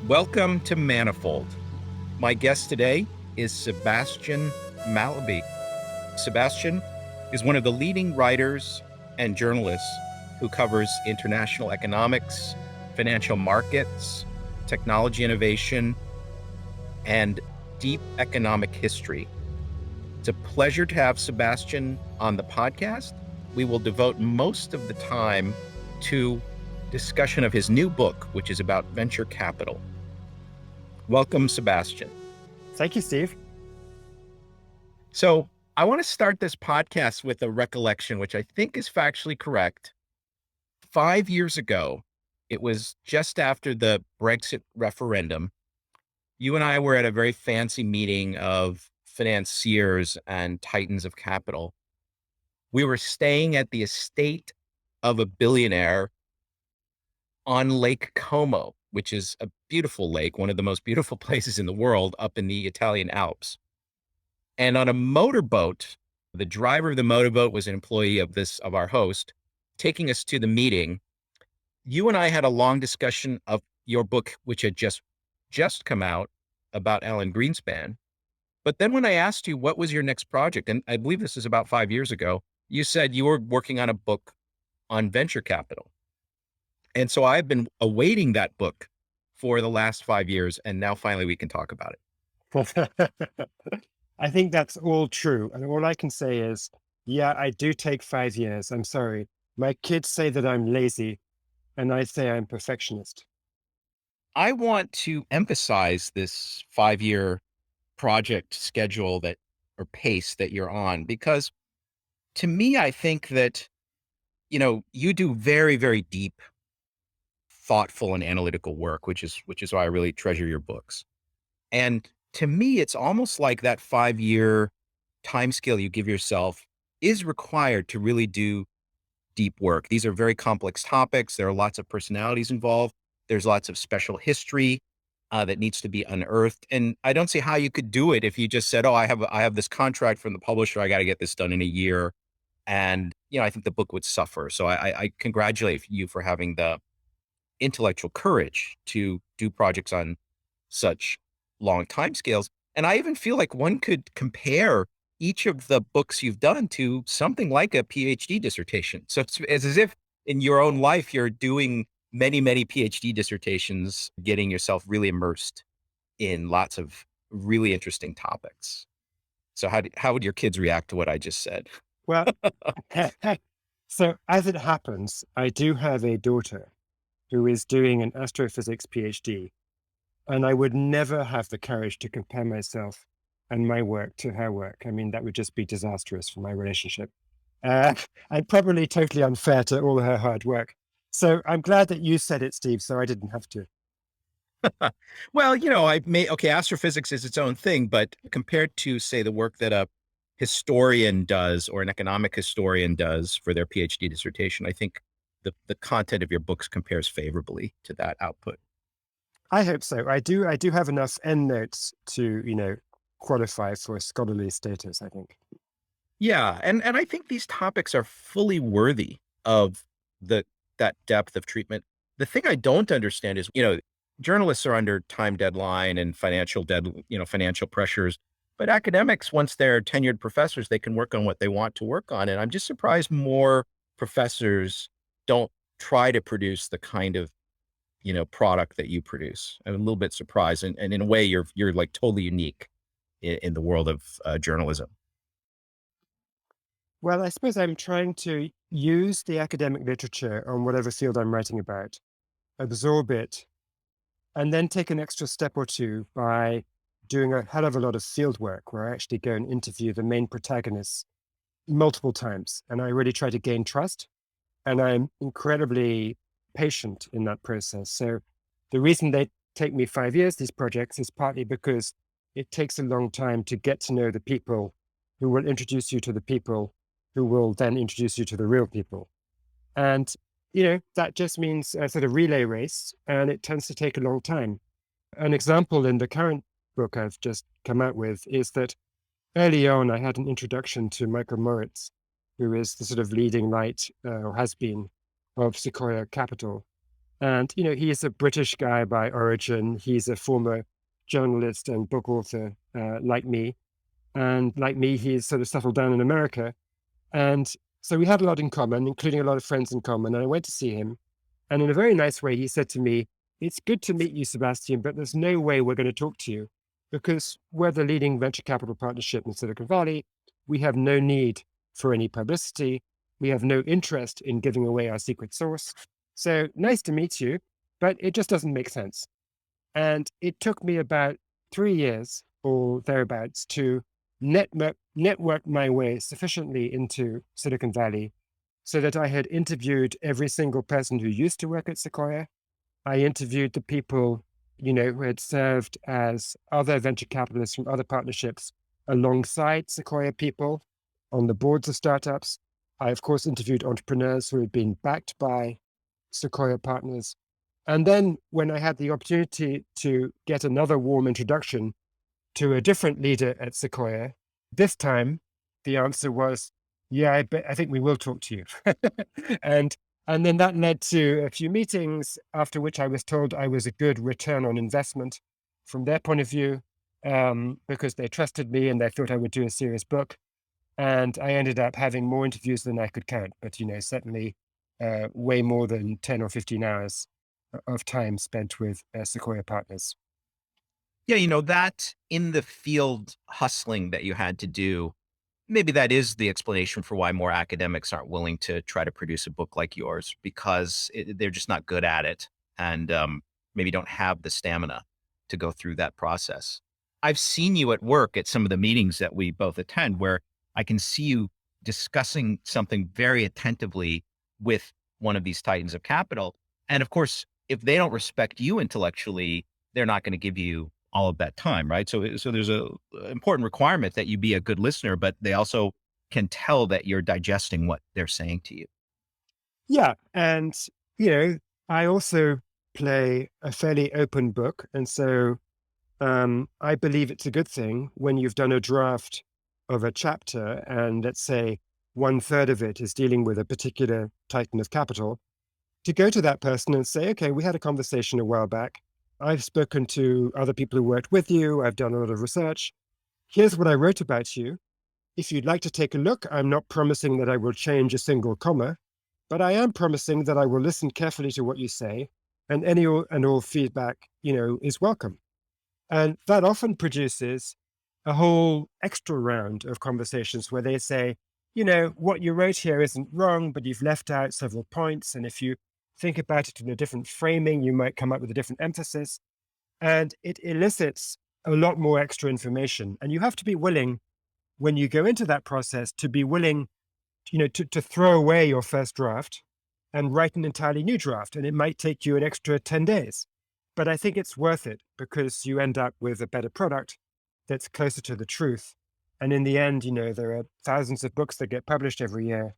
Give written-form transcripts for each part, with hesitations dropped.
Welcome to Manifold. My guest today is Sebastian Mallaby. Sebastian is one of the leading writers and journalists who covers international economics, financial markets, technology innovation, and deep economic history. It's a pleasure to have Sebastian on the podcast. We will devote most of the time to discussion of his new book, which is about venture capital. Welcome, Sebastian. Thank you, Steve. So I want to start this podcast with a recollection, which I think is factually correct. 5 years ago, it was just after the Brexit referendum, you and I were at a very fancy meeting of financiers and titans of capital. We were staying at the estate of a billionaire on Lake Como, which is a beautiful lake, one of the most beautiful places in the world up in the Italian Alps. And on a motorboat, the driver of the motorboat was an employee of our host, taking us to the meeting. You and I had a long discussion of your book, which had just come out about Alan Greenspan. But then when I asked you what was your next project, and I believe this is about 5 years ago, you said you were working on a book on venture capital. And so I've been awaiting that book for the last 5 years, and now finally we can talk about it. I think that's all true. And all I can say is, yeah, I do take 5 years. I'm sorry. My kids say that I'm lazy, and I say I'm perfectionist. I want to emphasize this 5-year project schedule or pace that you're on, because to me, I think that, you do very, very deep, thoughtful and analytical work, which is why I really treasure your books. And to me, it's almost like that 5-year timescale you give yourself is required to really do deep work. These are very complex topics. There are lots of personalities involved. There's lots of special history that needs to be unearthed. And I don't see how you could do it if you just said, oh, I have this contract from the publisher. I got to get this done in a year. And, I think the book would suffer. So I congratulate you for having the intellectual courage to do projects on such long timescales. And I even feel like one could compare each of the books you've done to something like a PhD dissertation. So it's as if in your own life, you're doing many, many PhD dissertations, getting yourself really immersed in lots of really interesting topics. So how would your kids react to what I just said? Well, so as it happens, I do have a daughter who is doing an astrophysics PhD, and I would never have the courage to compare myself and my work to her work. I mean, that would just be disastrous for my relationship. And probably totally unfair to all her hard work. So I'm glad that you said it, Steve, so I didn't have to. Well, astrophysics is its own thing, but compared to, say, the work that a historian does or an economic historian does for their PhD dissertation, I think the content of your books compares favorably to that output. I hope so. I do have enough endnotes to, qualify for scholarly status, I think. Yeah. And I think these topics are fully worthy of that depth of treatment. The thing I don't understand is, journalists are under time deadline and financial pressures, but academics, once they're tenured professors, they can work on what they want to work on. And I'm just surprised more professors don't try to produce the kind of, product that you produce. I'm a little bit surprised. And in a way, you're like totally unique in the world of journalism. Well, I suppose I'm trying to use the academic literature on whatever field I'm writing about, absorb it, and then take an extra step or two by doing a hell of a lot of field work where I actually go and interview the main protagonists multiple times. And I really try to gain trust. And I'm incredibly patient in that process. So the reason they take me 5 years, these projects, is partly because it takes a long time to get to know the people who will introduce you to the people who will then introduce you to the real people. And, that just means a sort of relay race, and it tends to take a long time. An example in the current book I've just come out with is that early on, I had an introduction to Michael Moritz, who is the sort of leading light, or has been, of Sequoia Capital. And, he's a British guy by origin. He's a former journalist and book author, like me. And like me, he's sort of settled down in America. And so we had a lot in common, including a lot of friends in common. And I went to see him. And in a very nice way, he said to me, "It's good to meet you, Sebastian, but there's no way we're going to talk to you because we're the leading venture capital partnership in Silicon Valley. We have no need for any publicity. We have no interest in giving away our secret sauce. So nice to meet you, but it just doesn't make sense." And it took me about 3 years or thereabouts to network my way sufficiently into Silicon Valley so that I had interviewed every single person who used to work at Sequoia. I interviewed the people, who had served as other venture capitalists from other partnerships alongside Sequoia people on the boards of startups. I, of course, interviewed entrepreneurs who had been backed by Sequoia partners. And then when I had the opportunity to get another warm introduction to a different leader at Sequoia, this time the answer was, "Yeah, I think we will talk to you." and and then that led to a few meetings, after which I was told I was a good return on investment from their point of view, because they trusted me and they thought I would do a serious book. And I ended up having more interviews than I could count, but certainly way more than 10 or 15 hours of time spent with Sequoia partners. Yeah, that in the field hustling that you had to do, maybe that is the explanation for why more academics aren't willing to try to produce a book like yours because they're just not good at it and maybe don't have the stamina to go through that process. I've seen you at work at some of the meetings that we both attend where I can see you discussing something very attentively with one of these titans of capital. And of course, if they don't respect you intellectually, they're not going to give you all of that time, right? So there's a important requirement that you be a good listener, but they also can tell that you're digesting what they're saying to you. Yeah. And, you know, I also play a fairly open book. And so I believe it's a good thing when you've done a draft of a chapter and let's say one third of it is dealing with a particular titan of capital, to go to that person and say, "Okay, we had a conversation a while back. I've spoken to other people who worked with you. I've done a lot of research. Here's what I wrote about you. If you'd like to take a look, I'm not promising that I will change a single comma, but I am promising that I will listen carefully to what you say, and any and all feedback, is welcome." And that often produces a whole extra round of conversations where they say, "What you wrote here isn't wrong, but you've left out several points. And if you think about it in a different framing, you might come up with a different emphasis." And it elicits a lot more extra information. And you have to be willing, when you go into that process, to be willing, to throw away your first draft and write an entirely new draft. And it might take you an extra 10 days. But I think it's worth it because you end up with a better product that's closer to the truth. And in the end, there are thousands of books that get published every year.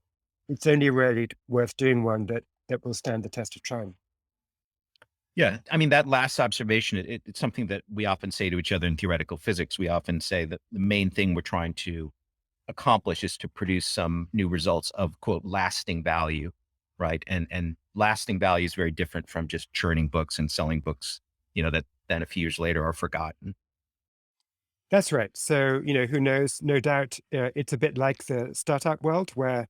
It's only really worth doing one that will stand the test of time. Yeah. I mean, that last observation, it's something that we often say to each other in theoretical physics. We often say that the main thing we're trying to accomplish is to produce some new results of quote lasting value, right? And lasting value is very different from just churning books and selling books, that then a few years later are forgotten. That's right. So, who knows? No doubt it's a bit like the startup world where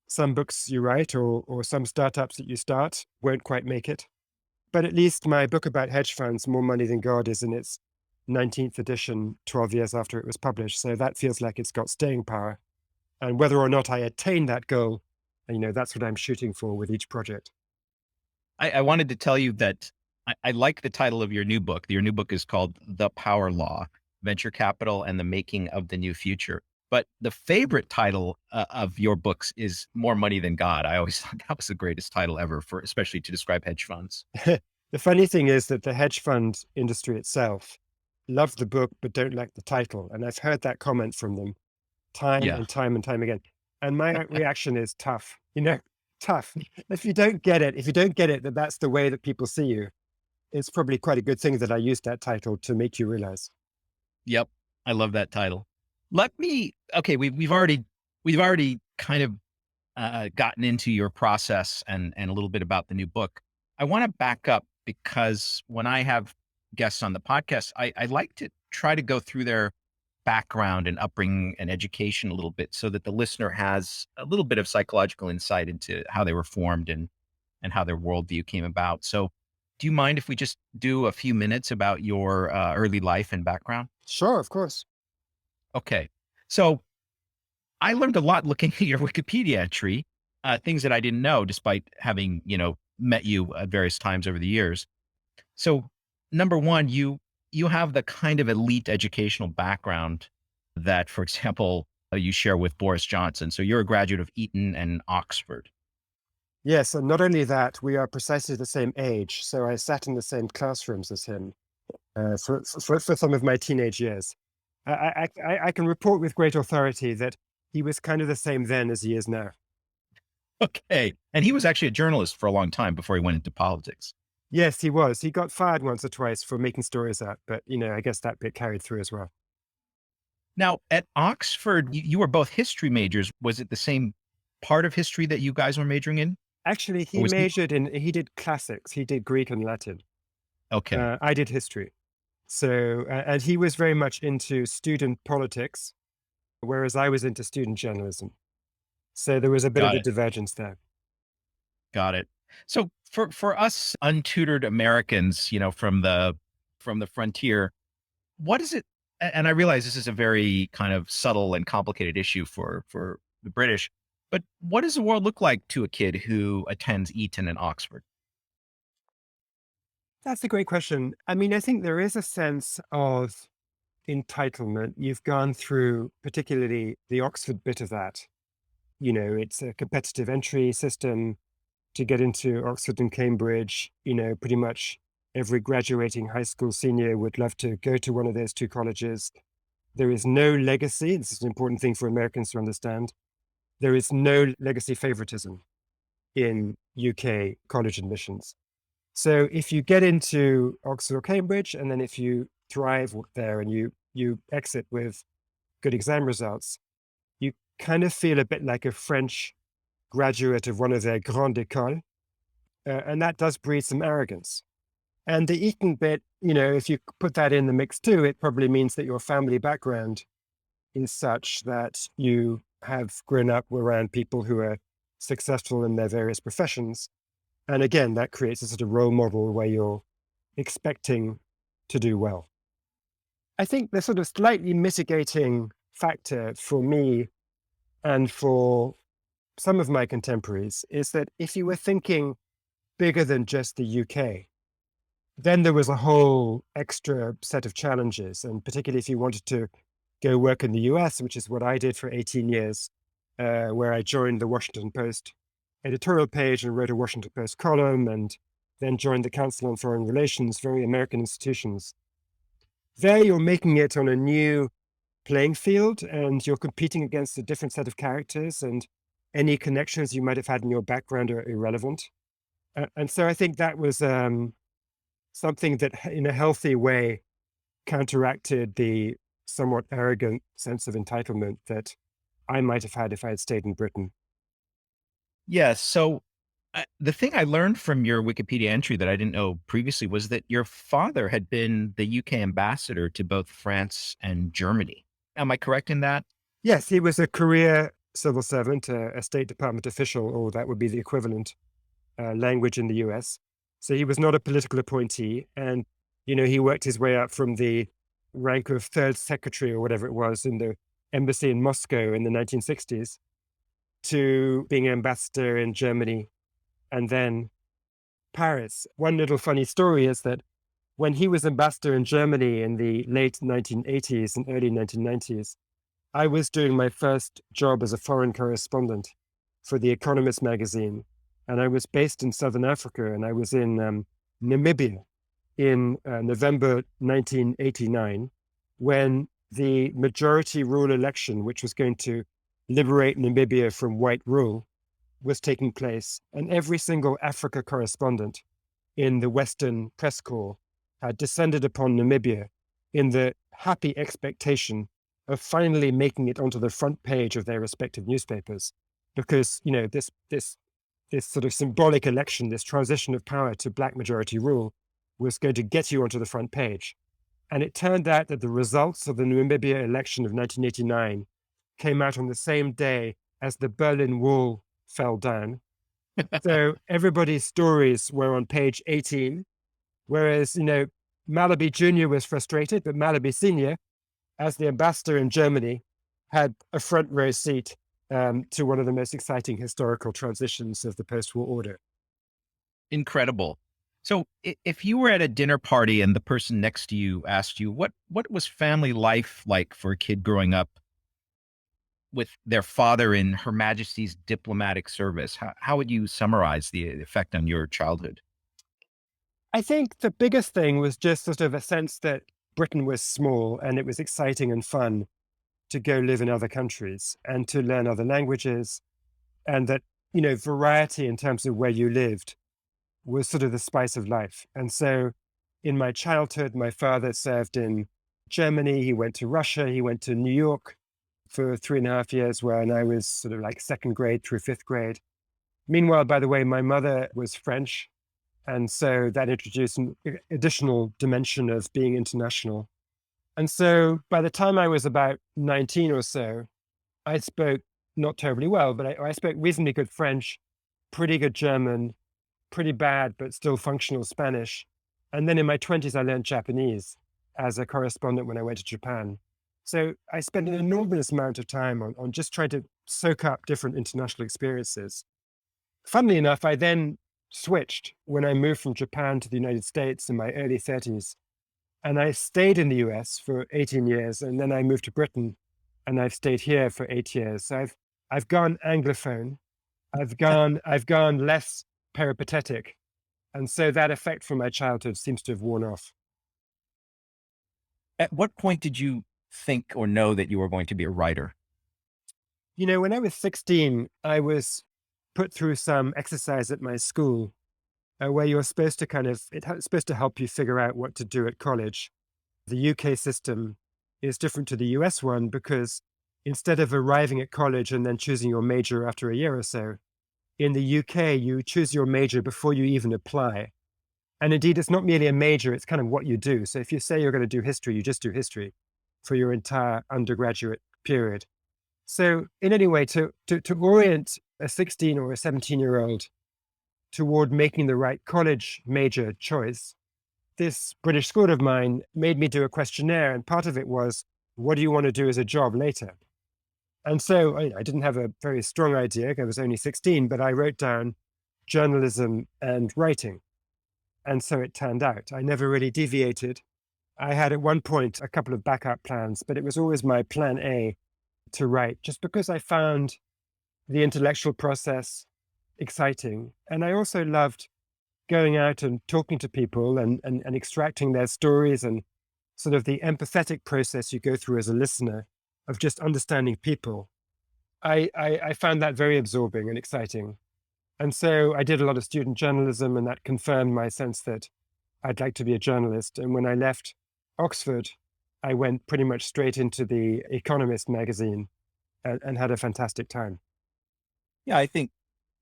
some books you write or some startups that you start won't quite make it. But at least my book about hedge funds, More Money Than God, is in its 19th edition, 12 years after it was published. So that feels like it's got staying power. And whether or not I attain that goal, that's what I'm shooting for with each project. I wanted to tell you that I like the title of your new book. Your new book is called The Power Law: Venture Capital and the Making of the New Future. But the favorite title of your books is More Money Than God. I always thought that was the greatest title ever for, especially to describe hedge funds. The funny thing is that the hedge fund industry itself love the book, but don't like the title. And I've heard that comment from them time Yeah. and time and time again. And my reaction is tough, tough. If you don't get it, that that's the way that people see you, it's probably quite a good thing that I used that title to make you realize. Yep. I love that title. Let me, okay, we've already kind of gotten into your process and a little bit about the new book. I want to back up because when I have guests on the podcast, I like to try to go through their background and upbringing and education a little bit so that the listener has a little bit of psychological insight into how they were formed and how their worldview came about. So, do you mind if we just do a few minutes about your early life and background? Sure, of course. Okay. So, I learned a lot looking at your Wikipedia entry, things that I didn't know despite having, met you at various times over the years. So, number one, you have the kind of elite educational background that, for example, you share with Boris Johnson. So you're a graduate of Eton and Oxford. Yes, and not only that, we are precisely the same age. So I sat in the same classrooms as him for some of my teenage years. I can report with great authority that he was kind of the same then as he is now. Okay. And he was actually a journalist for a long time before he went into politics. Yes, he was. He got fired once or twice for making stories up, but I guess that bit carried through as well. Now, at Oxford, you were both history majors. Was it the same part of history that you guys were majoring in? Actually, Or was he did classics. He did Greek and Latin. okay. I did history. So, and he was very much into student politics, whereas I was into student journalism. So there was a bit of Got a it. divergence there. Got it. So for us untutored Americans, from the frontier, what is it? And I realize this is a very kind of subtle and complicated issue for the British, but what does the world look like to a kid who attends Eton and Oxford? That's a great question. I mean, I think there is a sense of entitlement. You've gone through particularly the Oxford bit of that. It's a competitive entry system to get into Oxford and Cambridge. Pretty much every graduating high school senior would love to go to one of those two colleges. There is no legacy. This is an important thing for Americans to understand. There is no legacy favoritism in UK college admissions. So if you get into Oxford or Cambridge, and then if you thrive there and you exit with good exam results, you kind of feel a bit like a French graduate of one of their grandes écoles, and that does breed some arrogance. And the Eton bit, if you put that in the mix too, it probably means that your family background is such that you have grown up around people who are successful in their various professions. And again, that creates a sort of role model where you're expecting to do well. I think the sort of slightly mitigating factor for me and for some of my contemporaries is that if you were thinking bigger than just the UK, then there was a whole extra set of challenges. And particularly if you wanted to go work in the US, which is what I did for 18 years, where I joined the Washington Post editorial page and wrote a Washington Post column, and then joined the Council on Foreign Relations, very American institutions. There you're making it on a new playing field, and you're competing against a different set of characters, and any connections you might have had in your background are irrelevant. And so I think that was something that, in a healthy way, counteracted the somewhat arrogant sense of entitlement that I might have had if I had stayed in Britain. Yes. So the thing I learned from your Wikipedia entry that I didn't know previously was that your father had been the UK ambassador to both France and Germany. Am I correct in that? Yes, he was a career civil servant, a State Department official, or that would be the equivalent language in the US. So he was not a political appointee. And, he worked his way up from the rank of third secretary or whatever it was in the embassy in Moscow in the 1960s to being ambassador in Germany and then Paris. One little funny story is that when he was ambassador in Germany in the late 1980s and early 1990s, I was doing my first job as a foreign correspondent for The Economist magazine. And I was based in Southern Africa, and I was in Namibia in November 1989, when the majority rule election, which was going to liberate Namibia from white rule, was taking place. And every single Africa correspondent in the Western press corps had descended upon Namibia in the happy expectation of finally making it onto the front page of their respective newspapers. Because, this this sort of symbolic election, this transition of power to black majority rule, was going to get you onto the front page. And it turned out that the results of the Namibia election of 1989 came out on the same day as the Berlin Wall fell down. So everybody's stories were on page 18, whereas, Mallaby Jr. was frustrated, but Mallaby Sr., as the ambassador in Germany, had a front row seat to one of the most exciting historical transitions of the post-war order. Incredible. So if you were at a dinner party and the person next to you asked you, what was family life like for a kid growing up with their father in Her Majesty's diplomatic service, how would you summarize the effect on your childhood? I think the biggest thing was just sort of a sense that Britain was small and it was exciting and fun to go live in other countries and to learn other languages, and that, variety in terms of where you lived was sort of the spice of life. And so in my childhood, my father served in Germany, he went to Russia, he went to New York for 3.5 years when I was sort of like second grade through fifth grade. Meanwhile, by the way, my mother was French. And so that introduced an additional dimension of being international. And so by the time I was about 19 or so, I spoke not terribly well, but I spoke reasonably good French, pretty good German, pretty bad, but still functional Spanish. And then in my 20s, I learned Japanese as a correspondent when I went to Japan. So I spent an enormous amount of time on just trying to soak up different international experiences. Funnily enough, I then switched when I moved from Japan to the United States in my early 30s. And I stayed in the US for 18 years, and then I moved to Britain, and I've stayed here for 8 years. So I've gone Anglophone. I've gone less peripatetic. And so that effect from my childhood seems to have worn off. At what point did you think or know that you were going to be a writer? When I was 16, I was put through some exercise at my school where you're supposed to it's supposed to help you figure out what to do at college. The UK system is different to the US one because instead of arriving at college and then choosing your major after a year or so, in the UK, you choose your major before you even apply. And indeed, it's not merely a major, it's kind of what you do. So if you say you're going to do history, you just do history for your entire undergraduate period. So in any way, to orient a 16 or a 17-year-old toward making the right college major choice, this British school of mine made me do a questionnaire. And part of it was, what do you want to do as a job later? And so I didn't have a very strong idea. I was only 16, but I wrote down journalism and writing. And so it turned out. I never really deviated. I had at one point a couple of backup plans, but it was always my plan A to write, just because I found the intellectual process exciting. And I also loved going out and talking to people and extracting their stories, and sort of the empathetic process you go through as a listener of just understanding people. I found that very absorbing and exciting. And so I did a lot of student journalism, and that confirmed my sense that I'd like to be a journalist. And when I left Oxford, I went pretty much straight into the Economist magazine and had a fantastic time. Yeah, I think,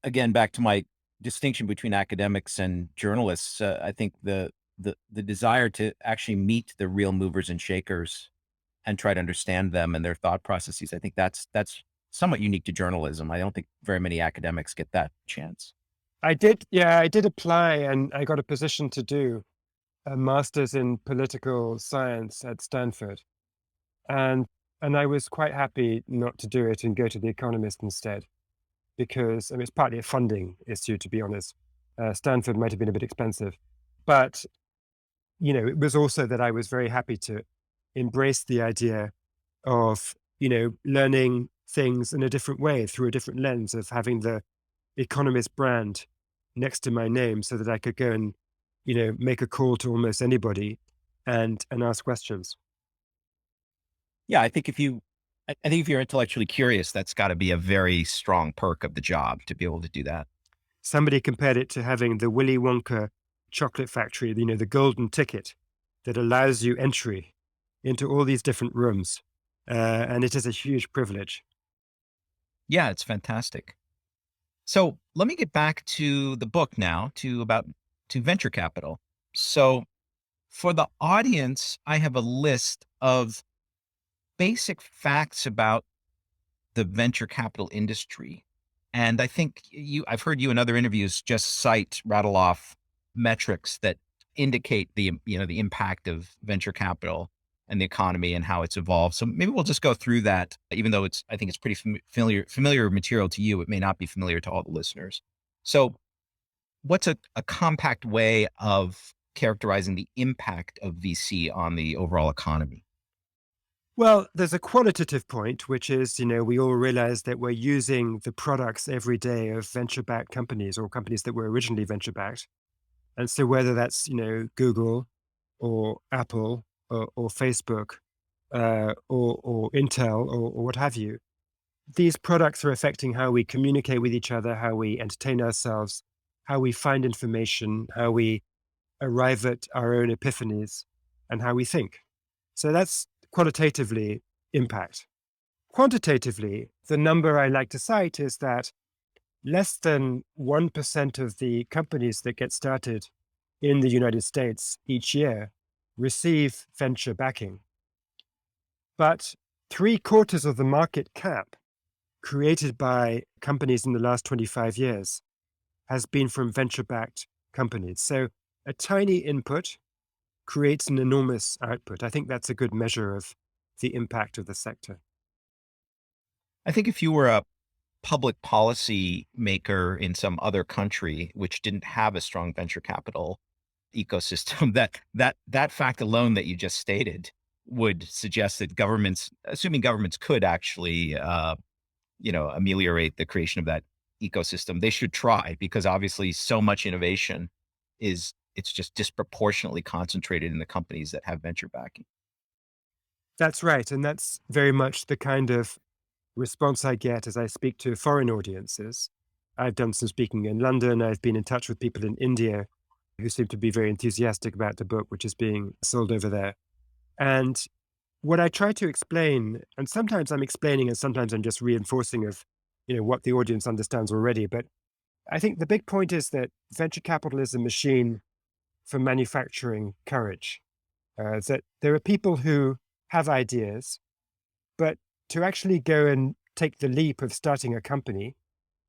again, back to my distinction between academics and journalists, I think the desire to actually meet the real movers and shakers and try to understand them and their thought processes, I think that's somewhat unique to journalism. I don't think very many academics get that chance. I did apply, and I got a position to do a master's in political science at Stanford. And I was quite happy not to do it and go to The Economist instead, because it's partly a funding issue, to be honest. Stanford might have been a bit expensive, but it was also that I was very happy to embrace the idea of learning things in a different way through a different lens, of having the Economist brand next to my name, so that I could go and make a call to almost anybody and ask questions. Yeah, I think if you're intellectually curious, that's got to be a very strong perk of the job to be able to do that. Somebody compared it to having the Willy Wonka chocolate factory, the golden ticket that allows you entry into all these different rooms. And it is a huge privilege. Yeah, it's fantastic. So let me get back to the book now, to venture capital. So for the audience, I have a list of basic facts about the venture capital industry. And I think I've heard you in other interviews just rattle off metrics that indicate the impact of venture capital and the economy and how it's evolved. So maybe we'll just go through that, even though I think it's pretty familiar material to you. It may not be familiar to all the listeners. So what's a compact way of characterizing the impact of VC on the overall economy? Well, there's a qualitative point, which is, we all realize that we're using the products every day of venture backed companies or companies that were originally venture backed. And so whether that's, Google or Apple or Facebook or Intel or what have you, these products are affecting how we communicate with each other, how we entertain ourselves, how we find information, how we arrive at our own epiphanies, and how we think. So that's qualitatively impact. Quantitatively, the number I like to cite is that less than 1% of the companies that get started in the United States each year receive venture backing. But three-quarters of the market cap created by companies in the last 25 years has been from venture-backed companies. So a tiny input creates an enormous output. I think that's a good measure of the impact of the sector. I think if you were a public policy maker in some other country which didn't have a strong venture capital ecosystem, that fact alone that you just stated would suggest that assuming governments could actually, ameliorate the creation of that ecosystem, they should try, because obviously so much innovation it's just disproportionately concentrated in the companies that have venture backing. That's right. And that's very much the kind of response I get as I speak to foreign audiences. I've done some speaking in London. I've been in touch with people in India who seem to be very enthusiastic about the book, which is being sold over there. And what I try to explain, and sometimes I'm explaining and sometimes I'm just reinforcing of, what the audience understands already. But I think the big point is that venture capital is a machine for manufacturing courage. That there are people who have ideas, but to actually go and take the leap of starting a company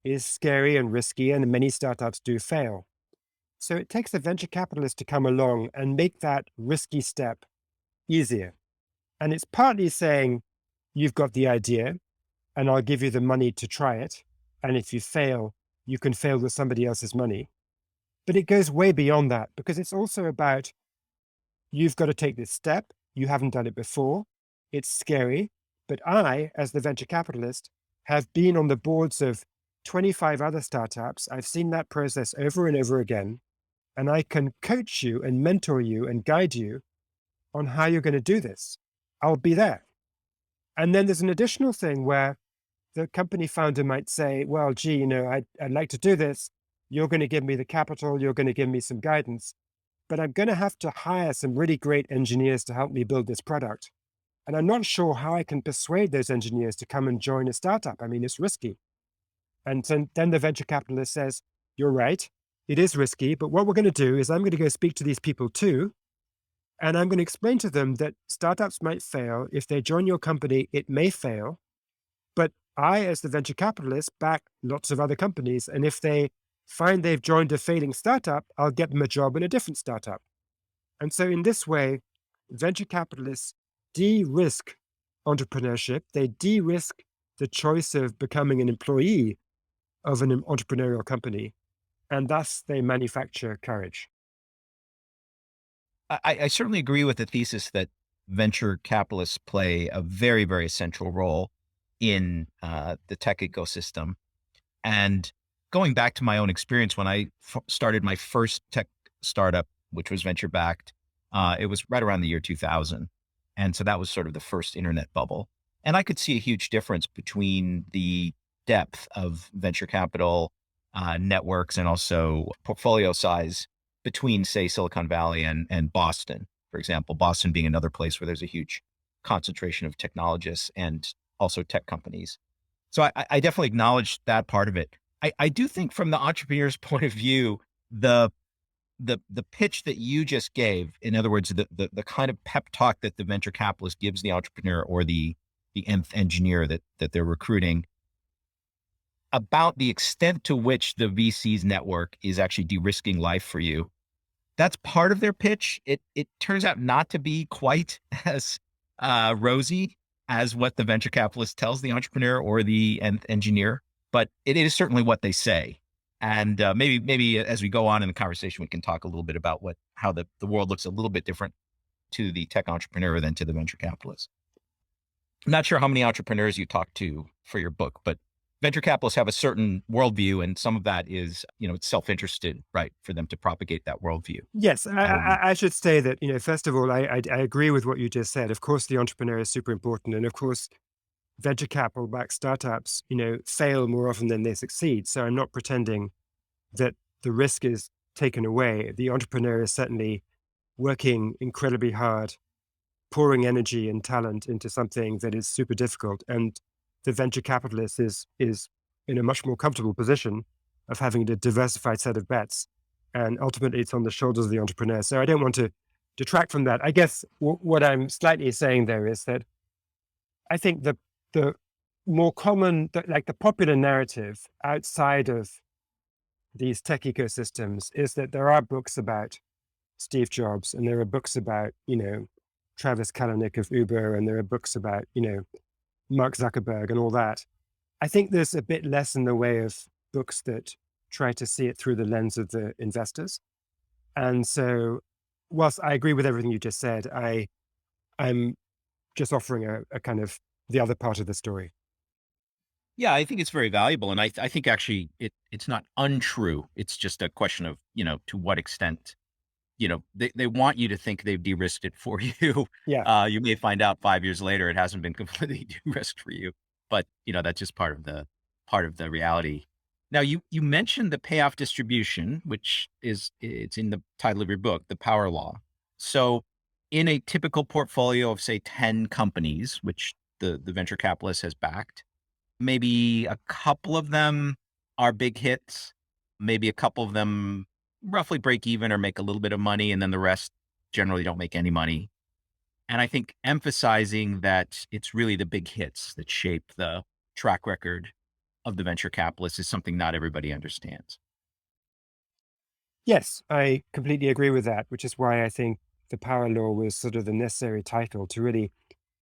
is scary and risky, and many startups do fail. So it takes a venture capitalist to come along and make that risky step easier. And it's partly saying, you've got the idea, and I'll give you the money to try it. And if you fail, you can fail with somebody else's money. But it goes way beyond that, because it's also about, you've got to take this step. You haven't done it before. It's scary. But I, as the venture capitalist, have been on the boards of 25 other startups. I've seen that process over and over again. And I can coach you and mentor you and guide you on how you're going to do this. I'll be there. And then there's an additional thing where the company founder might say, well, gee, I'd like to do this. You're going to give me the capital. You're going to give me some guidance. But I'm going to have to hire some really great engineers to help me build this product. And I'm not sure how I can persuade those engineers to come and join a startup. I mean, it's risky. And then the venture capitalist says, you're right, it is risky, but what we're going to do is I'm going to go speak to these people too. And I'm going to explain to them that startups might fail. If they join your company, it may fail. But I, as the venture capitalist, back lots of other companies. And if they find they've joined a failing startup, I'll get them a job in a different startup. And so in this way, venture capitalists de-risk entrepreneurship. They de-risk the choice of becoming an employee of an entrepreneurial company. And thus they manufacture courage. I certainly agree with the thesis that venture capitalists play a very, very essential role in the tech ecosystem. And going back to my own experience, when I started my first tech startup, which was venture backed, it was right around the year 2000. And so that was sort of the first internet bubble. And I could see a huge difference between the depth of venture capital networks and also portfolio size between, say, Silicon Valley and Boston, for example, Boston being another place where there's a huge concentration of technologists and also tech companies. So I definitely acknowledge that part of it. I do think from the entrepreneur's point of view, the the pitch that you just gave, in other words, the kind of pep talk that the venture capitalist gives the entrepreneur or the nth engineer that they're recruiting about the extent to which the VC's network is actually de-risking life for you. That's part of their pitch. It turns out not to be quite as rosy as what the venture capitalist tells the entrepreneur or the engineer, but it is certainly what they say. And maybe as we go on in the conversation, we can talk a little bit about how the world looks a little bit different to the tech entrepreneur than to the venture capitalist. I'm not sure how many entrepreneurs you talk to for your book, but venture capitalists have a certain worldview, and some of that is, it's self-interested, right, for them to propagate that worldview. Yes, I should say that, first of all, I agree with what you just said. Of course, the entrepreneur is super important. And of course, venture capital-backed startups, fail more often than they succeed. So I'm not pretending that the risk is taken away. The entrepreneur is certainly working incredibly hard, pouring energy and talent into something that is super difficult. And the venture capitalist is in a much more comfortable position of having a diversified set of bets. And ultimately, it's on the shoulders of the entrepreneur. So I don't want to detract from that. I guess what I'm slightly saying there is that I think the more common, like the popular narrative outside of these tech ecosystems is that there are books about Steve Jobs, and there are books about, Travis Kalanick of Uber, and there are books about, Mark Zuckerberg and all that. I think there's a bit less in the way of books that try to see it through the lens of the investors. And so, whilst I agree with everything you just said, I'm just offering a kind of the other part of the story. Yeah, I think it's very valuable, and I think actually it's not untrue. It's just a question of, to what extent, they want you to think they've de-risked it for you. Yeah. You may find out 5 years later it hasn't been completely de-risked for you, but that's just part of the reality. Now, you mentioned the payoff distribution, which it's in the title of your book, The Power Law. So, in a typical portfolio of say 10 companies, which the venture capitalist has backed, maybe a couple of them are big hits. Maybe a couple of them roughly break even or make a little bit of money, and then the rest generally don't make any money. And I think emphasizing that it's really the big hits that shape the track record of the venture capitalist is something not everybody understands. Yes, I completely agree with that, which is why I think the power law was sort of the necessary title to really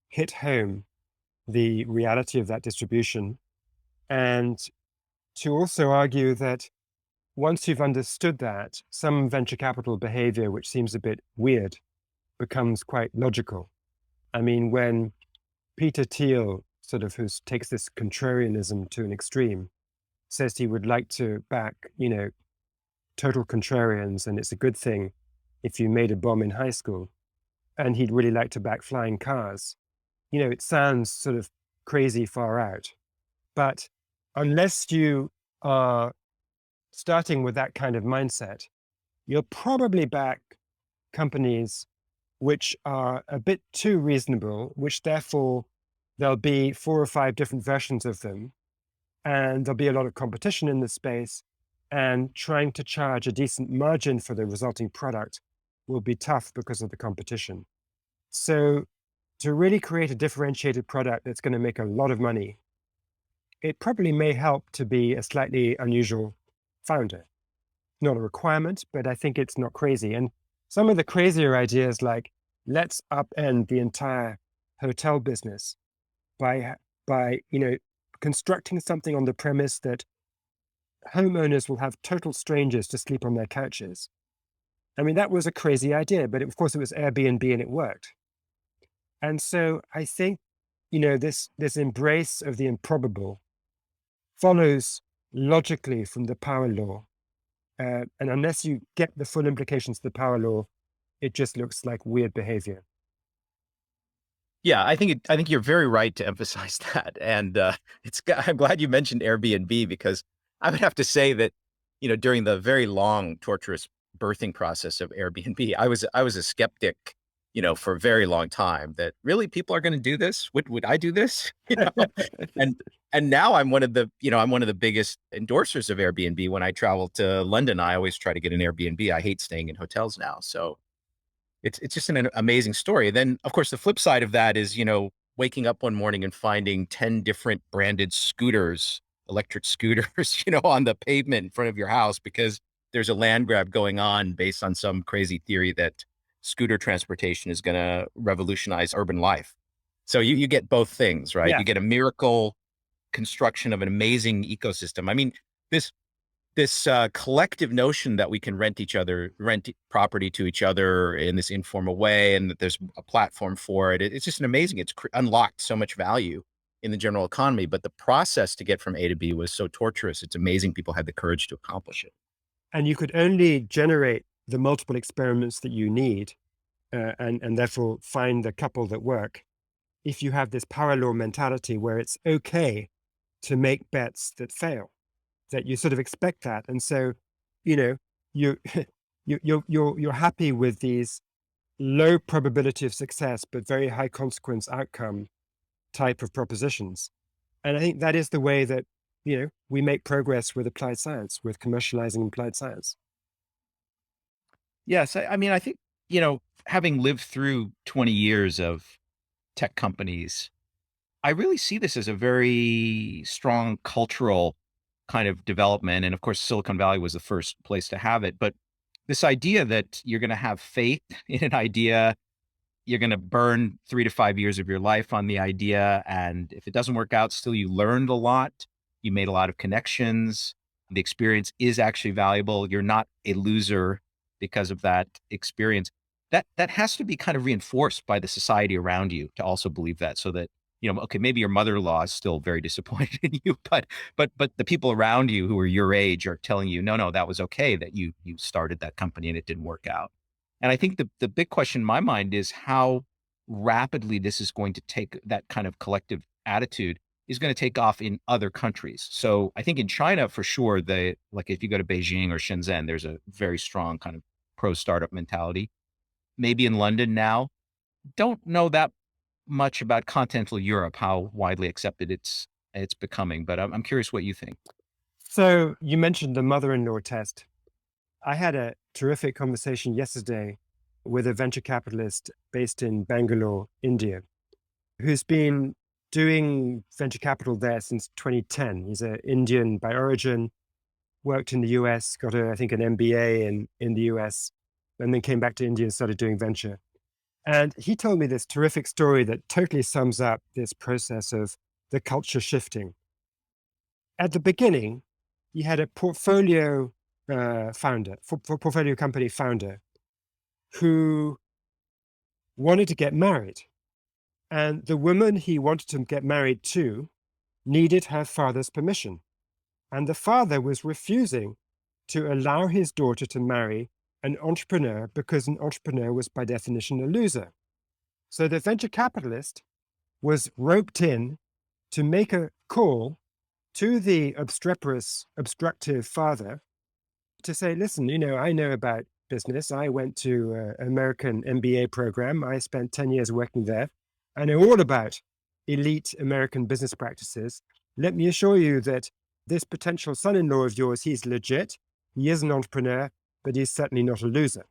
hit home the reality of that distribution, and to also argue that once you've understood that, some venture capital behavior, which seems a bit weird, becomes quite logical. I mean, when Peter Thiel, sort of who takes this contrarianism to an extreme, says he would like to back, total contrarians, and it's a good thing if you made a bomb in high school, and he'd really like to back flying cars. It sounds sort of crazy far out, but unless you are starting with that kind of mindset, you'll probably back companies which are a bit too reasonable, which therefore there'll be 4 or 5 different versions of them, and there'll be a lot of competition in the space, and trying to charge a decent margin for the resulting product will be tough because of the competition. So to really create a differentiated product that's going to make a lot of money, it probably may help to be a slightly unusual founder. Not a requirement, but I think it's not crazy. And some of the crazier ideas, like let's upend the entire hotel business by constructing something on the premise that homeowners will have total strangers to sleep on their couches. I mean, that was a crazy idea, but of course it was Airbnb and it worked. And so I think, this embrace of the improbable follows logically from the power law. And unless you get the full implications of the power law, it just looks like weird behavior. Yeah, I think you're very right to emphasize that, and I'm glad you mentioned Airbnb, because I would have to say that during the very long, torturous birthing process of Airbnb, I was a skeptic, for a very long time, that really people are going to do this. Would I do this? And and now I'm one of the biggest endorsers of Airbnb. When I travel to London, I always try to get an Airbnb. I hate staying in hotels now. So it's just an amazing story. Then, of course, the flip side of that is, waking up one morning and finding 10 different branded scooters, electric scooters, on the pavement in front of your house because there's a land grab going on based on some crazy theory that scooter transportation is going to revolutionize urban life. So you get both things, right? Yeah. You get a miracle construction of an amazing ecosystem. I mean, this collective notion that we can rent property to each other in this informal way, and that there's a platform for it. It's just an amazing. It's unlocked so much value in the general economy, but the process to get from A to B was so torturous. It's amazing people had the courage to accomplish it. And you could only generate the multiple experiments that you need, and therefore find the couple that work, if you have this power law mentality where it's okay to make bets that fail, that you sort of expect that. And so, you know, you, you're happy with these low probability of success, but very high consequence outcome type of propositions. And I think that is the way that, we make progress with applied science, with commercializing applied science. Yes, I mean, I think, having lived through 20 years of tech companies, I really see this as a very strong cultural kind of development. And of course, Silicon Valley was the first place to have it. But this idea that you're going to have faith in an idea, you're going to burn 3 to 5 years of your life on the idea. And if it doesn't work out, still you learned a lot. You made a lot of connections. The experience is actually valuable. You're not a loser because of that experience. That has to be kind of reinforced by the society around you to also believe that, so that, okay, maybe your mother-in-law is still very disappointed in you, but the people around you who are your age are telling you, no, that was okay that you started that company and it didn't work out. And I think the big question in my mind is how rapidly this is going to take, that kind of collective attitude is going to take off in other countries. So I think in China, for sure, like if you go to Beijing or Shenzhen, there's a very strong kind of pro startup mentality. Maybe in London now. Don't know that much about continental Europe, how widely accepted it's becoming, but I'm curious what you think. So you mentioned the mother-in-law test. I had a terrific conversation yesterday with a venture capitalist based in Bangalore, India, who's been doing venture capital there since 2010. He's an Indian by origin, worked in the US, got I think an MBA in the US, and then came back to India and started doing venture. And he told me this terrific story that totally sums up this process of the culture shifting. At the beginning, he had a portfolio portfolio company founder who wanted to get married. And the woman he wanted to get married to needed her father's permission. And the father was refusing to allow his daughter to marry an entrepreneur because an entrepreneur was by definition a loser. So the venture capitalist was roped in to make a call to the obstructive father to say, listen, I know about business. I went to an American MBA program. I spent 10 years working there. I know all about elite American business practices. Let me assure you that this potential son-in-law of yours, he's legit. He is an entrepreneur, but he's certainly not a loser.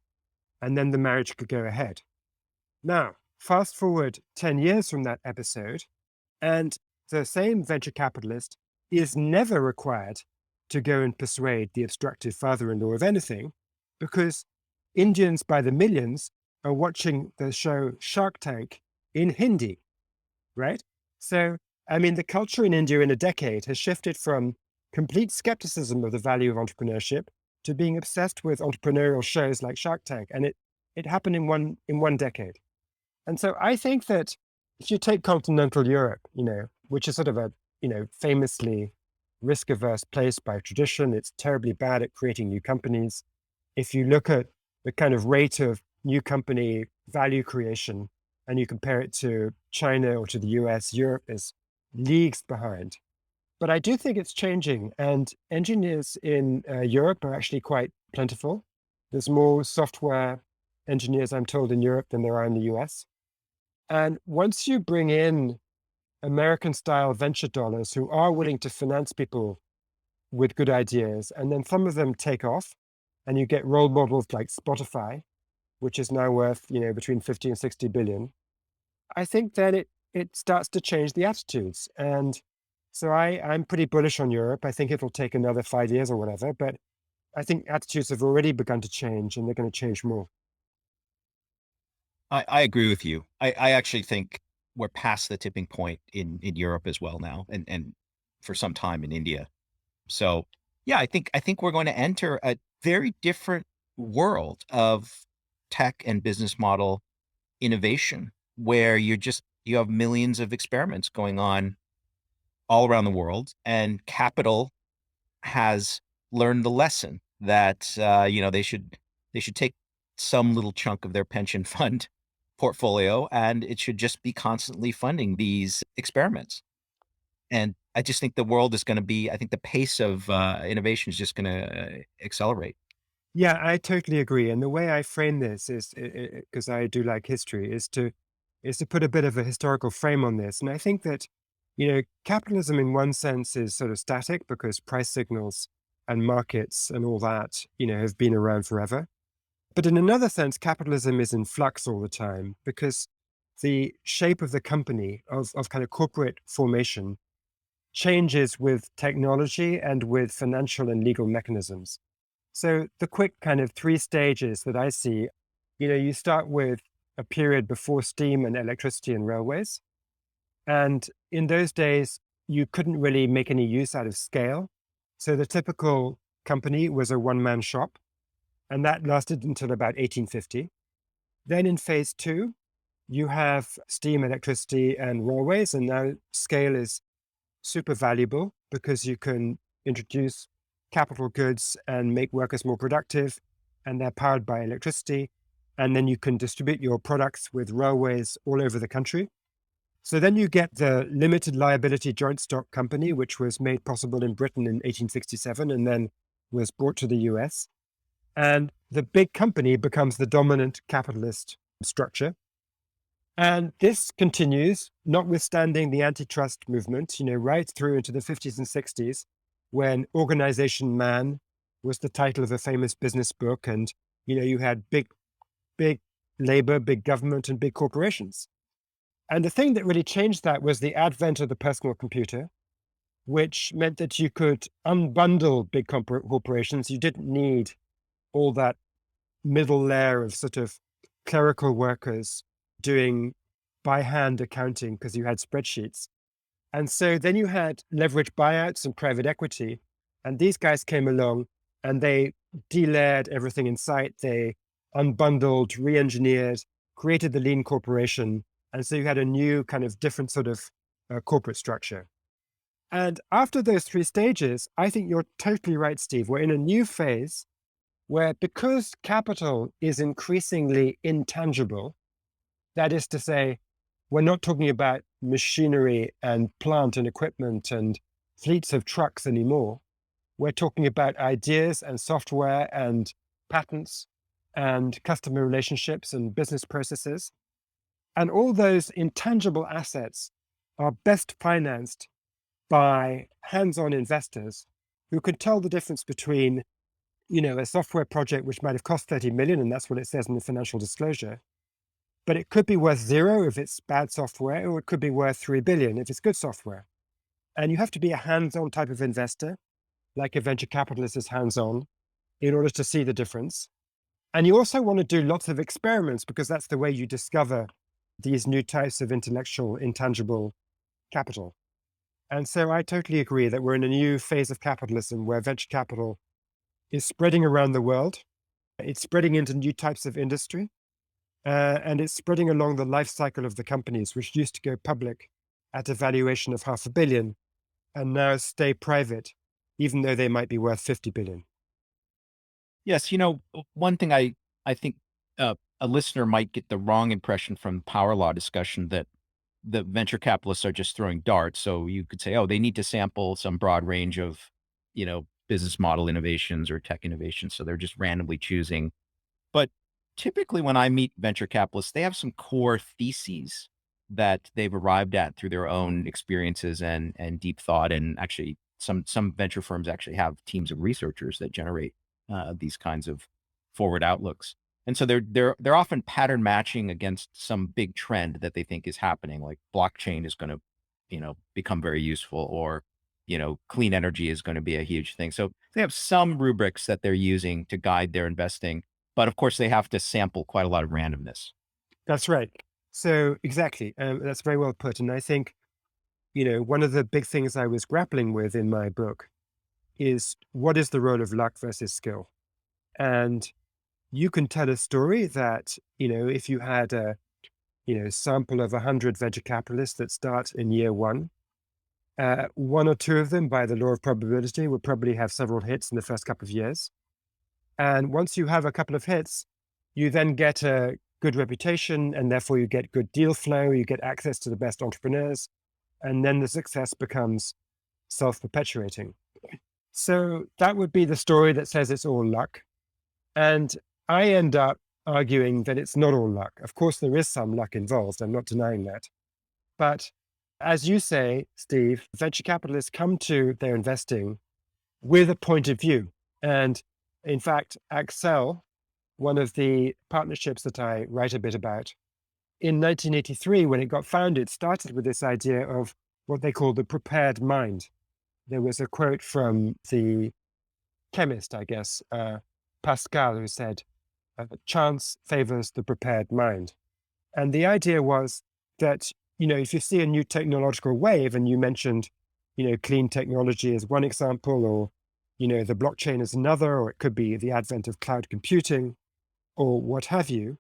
And then the marriage could go ahead. Now, fast forward 10 years from that episode, and the same venture capitalist is never required to go and persuade the obstructive father-in-law of anything, because Indians by the millions are watching the show Shark Tank in Hindi, right? So, I mean, the culture in India in a decade has shifted from complete skepticism of the value of entrepreneurship to being obsessed with entrepreneurial shows like Shark Tank. And it happened in one decade. And so I think that if you take continental Europe, which is sort of a, famously risk-averse place by tradition, it's terribly bad at creating new companies. If you look at the kind of rate of new company value creation and you compare it to China or to the US, Europe is leagues behind. But I do think it's changing, and engineers in Europe are actually quite plentiful. There's more software engineers, I'm told, in Europe than there are in the US. And once you bring in American style venture dollars who are willing to finance people with good ideas, and then some of them take off, and you get role models like Spotify, which is now worth, between 50 and 60 billion. I think then it starts to change the attitudes. And so I'm pretty bullish on Europe. I think it'll take another 5 years or whatever, but I think attitudes have already begun to change and they're going to change more. I agree with you. I actually think we're past the tipping point in Europe as well now, and for some time in India. So yeah, I think we're going to enter a very different world of tech and business model innovation, where you have millions of experiments going on all around the world, and capital has learned the lesson that they should take some little chunk of their pension fund portfolio, and it should just be constantly funding these experiments. And I just think the world is going to be, I think the pace of innovation is just going to accelerate. Yeah, I totally agree. And the way I frame this is because I do like history, is to put a bit of a historical frame on this. And I think that, capitalism in one sense is sort of static because price signals and markets and all that, have been around forever. But in another sense, capitalism is in flux all the time because the shape of the company, of kind of corporate formation, changes with technology and with financial and legal mechanisms. So the quick kind of three stages that I see, you start with a period before steam and electricity and railways. And in those days, you couldn't really make any use out of scale. So the typical company was a one-man shop, and that lasted until about 1850. Then in phase two, you have steam, electricity, and railways, and now scale is super valuable because you can introduce capital goods and make workers more productive, and they're powered by electricity. And then you can distribute your products with railways all over the country. So then you get the limited liability joint stock company, which was made possible in Britain in 1867 and then was brought to the US. And the big company becomes the dominant capitalist structure. And this continues, notwithstanding the antitrust movement, right through into the 50s and 60s, when Organization Man was the title of a famous business book. And, you had big labor, big government, and big corporations. And the thing that really changed that was the advent of the personal computer, which meant that you could unbundle big corporations. You didn't need all that middle layer of sort of clerical workers doing by hand accounting because you had spreadsheets. And so then you had leverage buyouts and private equity. And these guys came along and they de-layered everything in sight. They unbundled, re-engineered, created the lean corporation. And so you had a new kind of different sort of corporate structure. And after those three stages, I think you're totally right, Steve. We're in a new phase where, because capital is increasingly intangible, that is to say, we're not talking about machinery and plant and equipment and fleets of trucks anymore. We're talking about ideas and software and patents and customer relationships and business processes. And all those intangible assets are best financed by hands-on investors who can tell the difference between, a software project which might have cost 30 million, and that's what it says in the financial disclosure, but it could be worth zero if it's bad software, or it could be worth 3 billion if it's good software. And you have to be a hands-on type of investor, like a venture capitalist is hands-on, in order to see the difference. And you also want to do lots of experiments because that's the way you discover these new types of intellectual, intangible capital. And so I totally agree that we're in a new phase of capitalism where venture capital is spreading around the world. It's spreading into new types of industry. And it's spreading along the life cycle of the companies, which used to go public at a valuation of 500 million and now stay private, even though they might be worth 50 billion. Yes, one thing I think a listener might get the wrong impression from power law discussion, that the venture capitalists are just throwing darts. So you could say, oh, they need to sample some broad range of, business model innovations or tech innovations. So they're just randomly choosing. But typically when I meet venture capitalists, they have some core theses that they've arrived at through their own experiences and deep thought. And actually, some venture firms actually have teams of researchers that generate these kinds of forward outlooks. And so they're often pattern matching against some big trend that they think is happening, like blockchain is going to, become very useful, or clean energy is going to be a huge thing. So they have some rubrics that they're using to guide their investing, but of course they have to sample quite a lot of randomness. That's right. So exactly, that's very well put. And I think, one of the big things I was grappling with in my book is what is the role of luck versus skill? And you can tell a story that, if you had a, sample of 100 venture capitalists that start in year one, one or two of them, by the law of probability, will probably have several hits in the first couple of years. And once you have a couple of hits, you then get a good reputation, and therefore you get good deal flow, you get access to the best entrepreneurs, and then the success becomes self-perpetuating. So that would be the story that says it's all luck. And I end up arguing that it's not all luck. Of course, there is some luck involved. I'm not denying that. But as you say, Steve, venture capitalists come to their investing with a point of view. And in fact, Accel, one of the partnerships that I write a bit about, in 1983, when it got founded, started with this idea of what they call the prepared mind. There was a quote from the chemist, I guess, Pascal, who said, chance favors the prepared mind. And the idea was that, if you see a new technological wave, and you mentioned, clean technology as one example, or, the blockchain as another, or it could be the advent of cloud computing, or what have you,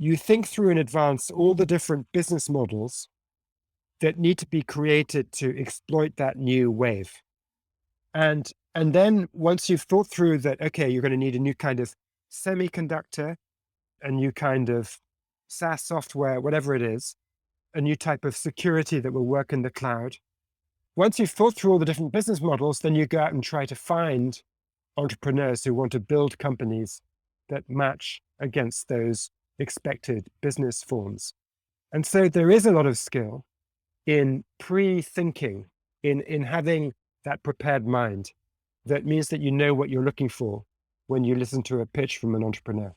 you think through in advance all the different business models that need to be created to exploit that new wave. And then once you've thought through that, okay, you're going to need a new kind of semiconductor, a new kind of SaaS software, whatever it is, a new type of security that will work in the cloud. Once you've thought through all the different business models, then you go out and try to find entrepreneurs who want to build companies that match against those expected business forms. And so there is a lot of skill in pre-thinking, in having that prepared mind. That means that you know what you're looking for when you listen to a pitch from an entrepreneur.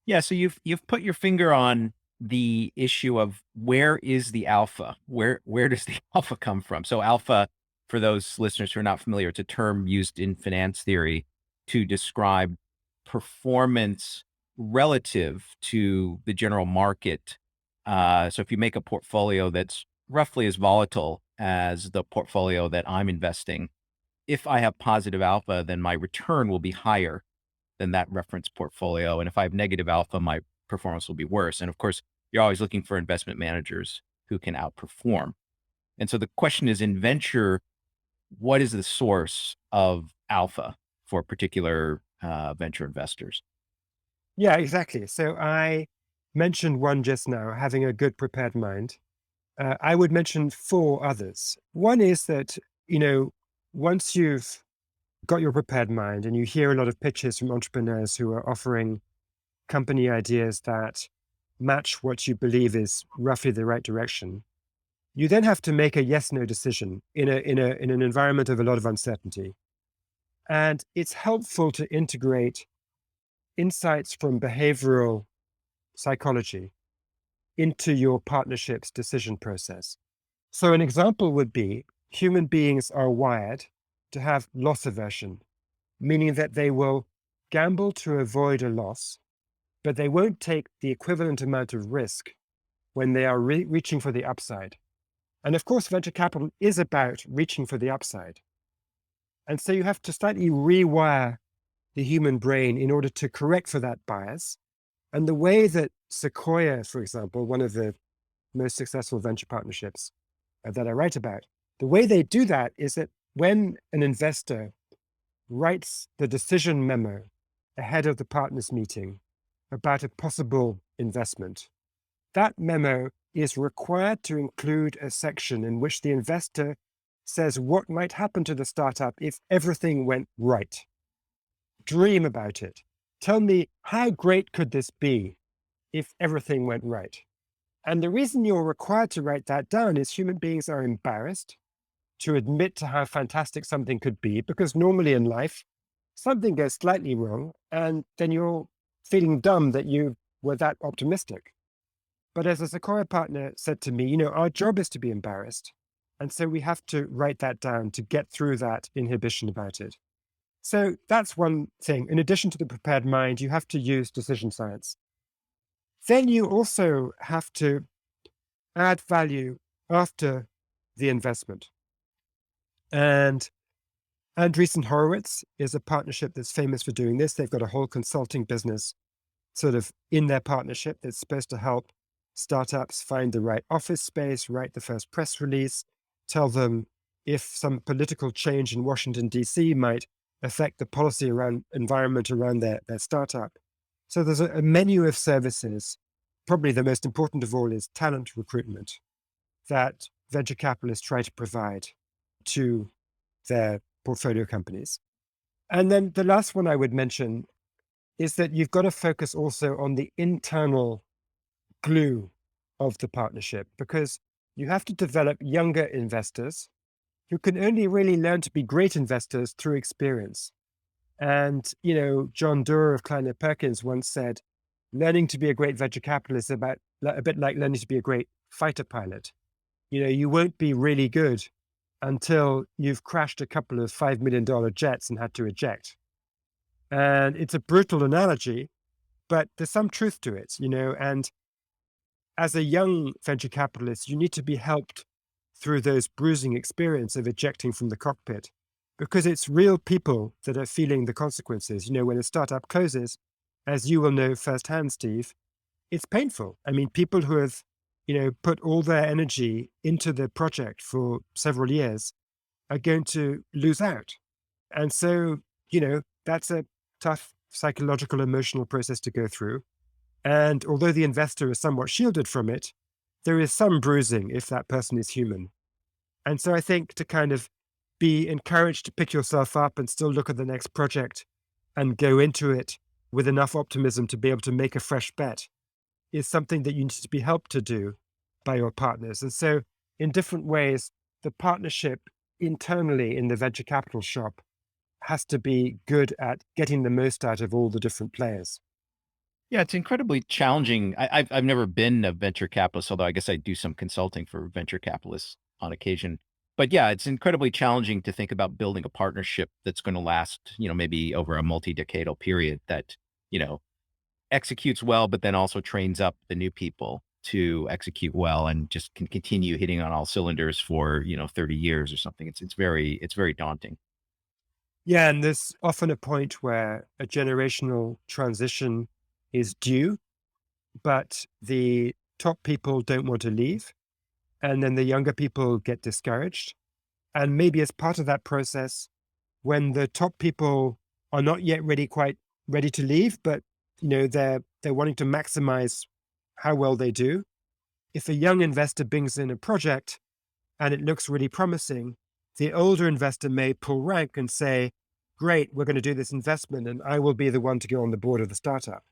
Yeah, so you've put your finger on the issue of where is the alpha? Where does the alpha come from? So alpha, for those listeners who are not familiar, it's a term used in finance theory to describe performance relative to the general market. So if you make a portfolio that's roughly as volatile as the portfolio that I'm investing, if I have positive alpha, then my return will be higher than that reference portfolio. And if I have negative alpha, my performance will be worse. And of course, you're always looking for investment managers who can outperform. And so the question is, in venture, what is the source of alpha for particular venture investors? Yeah, exactly. So I mentioned one just now, having a good prepared mind. I would mention four others. One is that, once you've got your prepared mind and you hear a lot of pitches from entrepreneurs who are offering company ideas that match what you believe is roughly the right direction, you then have to make a yes/no decision in an environment of a lot of uncertainty. And it's helpful to integrate insights from behavioral psychology into your partnership's decision process. So an example would be human beings are wired to have loss aversion, meaning that they will gamble to avoid a loss, but they won't take the equivalent amount of risk when they are reaching for the upside. And of course, venture capital is about reaching for the upside. And so you have to slightly rewire the human brain in order to correct for that bias. And the way that Sequoia, for example, one of the most successful venture partnerships that I write about, the way they do that is that when an investor writes the decision memo ahead of the partners meeting about a possible investment, that memo is required to include a section in which the investor says what might happen to the startup if everything went right. Dream about it. Tell me, how great could this be if everything went right? And the reason you're required to write that down is human beings are embarrassed to admit to how fantastic something could be, because normally in life, something goes slightly wrong, and then you're feeling dumb that you were that optimistic. But as a Sequoia partner said to me, our job is to be embarrassed. And so we have to write that down to get through that inhibition about it. So that's one thing. In addition to the prepared mind, you have to use decision science. Then you also have to add value after the investment. And Andreessen Horowitz is a partnership that's famous for doing this. They've got a whole consulting business sort of in their partnership that's supposed to help startups find the right office space, write the first press release, tell them if some political change in Washington, D.C. might affect the policy around environment around their startup. So there's a menu of services. Probably the most important of all is talent recruitment that venture capitalists try to provide to their portfolio companies. And then the last one I would mention is that you've got to focus also on the internal glue of the partnership, because you have to develop younger investors who can only really learn to be great investors through experience. And, John Doerr of Kleiner Perkins once said, learning to be a great venture capitalist is about a bit like learning to be a great fighter pilot. You won't be really good until you've crashed a couple of $5 million jets and had to eject. And it's a brutal analogy, but there's some truth to it, and as a young venture capitalist, you need to be helped through those bruising experience of ejecting from the cockpit, because it's real people that are feeling the consequences. When a startup closes, as you will know firsthand, Steve, it's painful. I mean, people who have, put all their energy into the project for several years are going to lose out. And so, that's a tough psychological, emotional process to go through. And although the investor is somewhat shielded from it, there is some bruising if that person is human. And so I think to kind of be encouraged to pick yourself up and still look at the next project and go into it with enough optimism to be able to make a fresh bet is something that you need to be helped to do by your partners. And so in different ways, the partnership internally in the venture capital shop has to be good at getting the most out of all the different players. Yeah, it's incredibly challenging. I've never been a venture capitalist, although I guess I do some consulting for venture capitalists on occasion. But yeah, it's incredibly challenging to think about building a partnership that's going to last, maybe over a multi-decadal period that, you know, executes well, but then also trains up the new people to execute well and just can continue hitting on all cylinders for, 30 years or something. It's very daunting. Yeah, and there's often a point where a generational transition is due, but the top people don't want to leave. And then the younger people get discouraged. And maybe as part of that process, when the top people are not yet quite ready to leave, but they're wanting to maximize how well they do. If a young investor brings in a project and it looks really promising, the older investor may pull rank and say, great, we're going to do this investment and I will be the one to go on the board of the startup.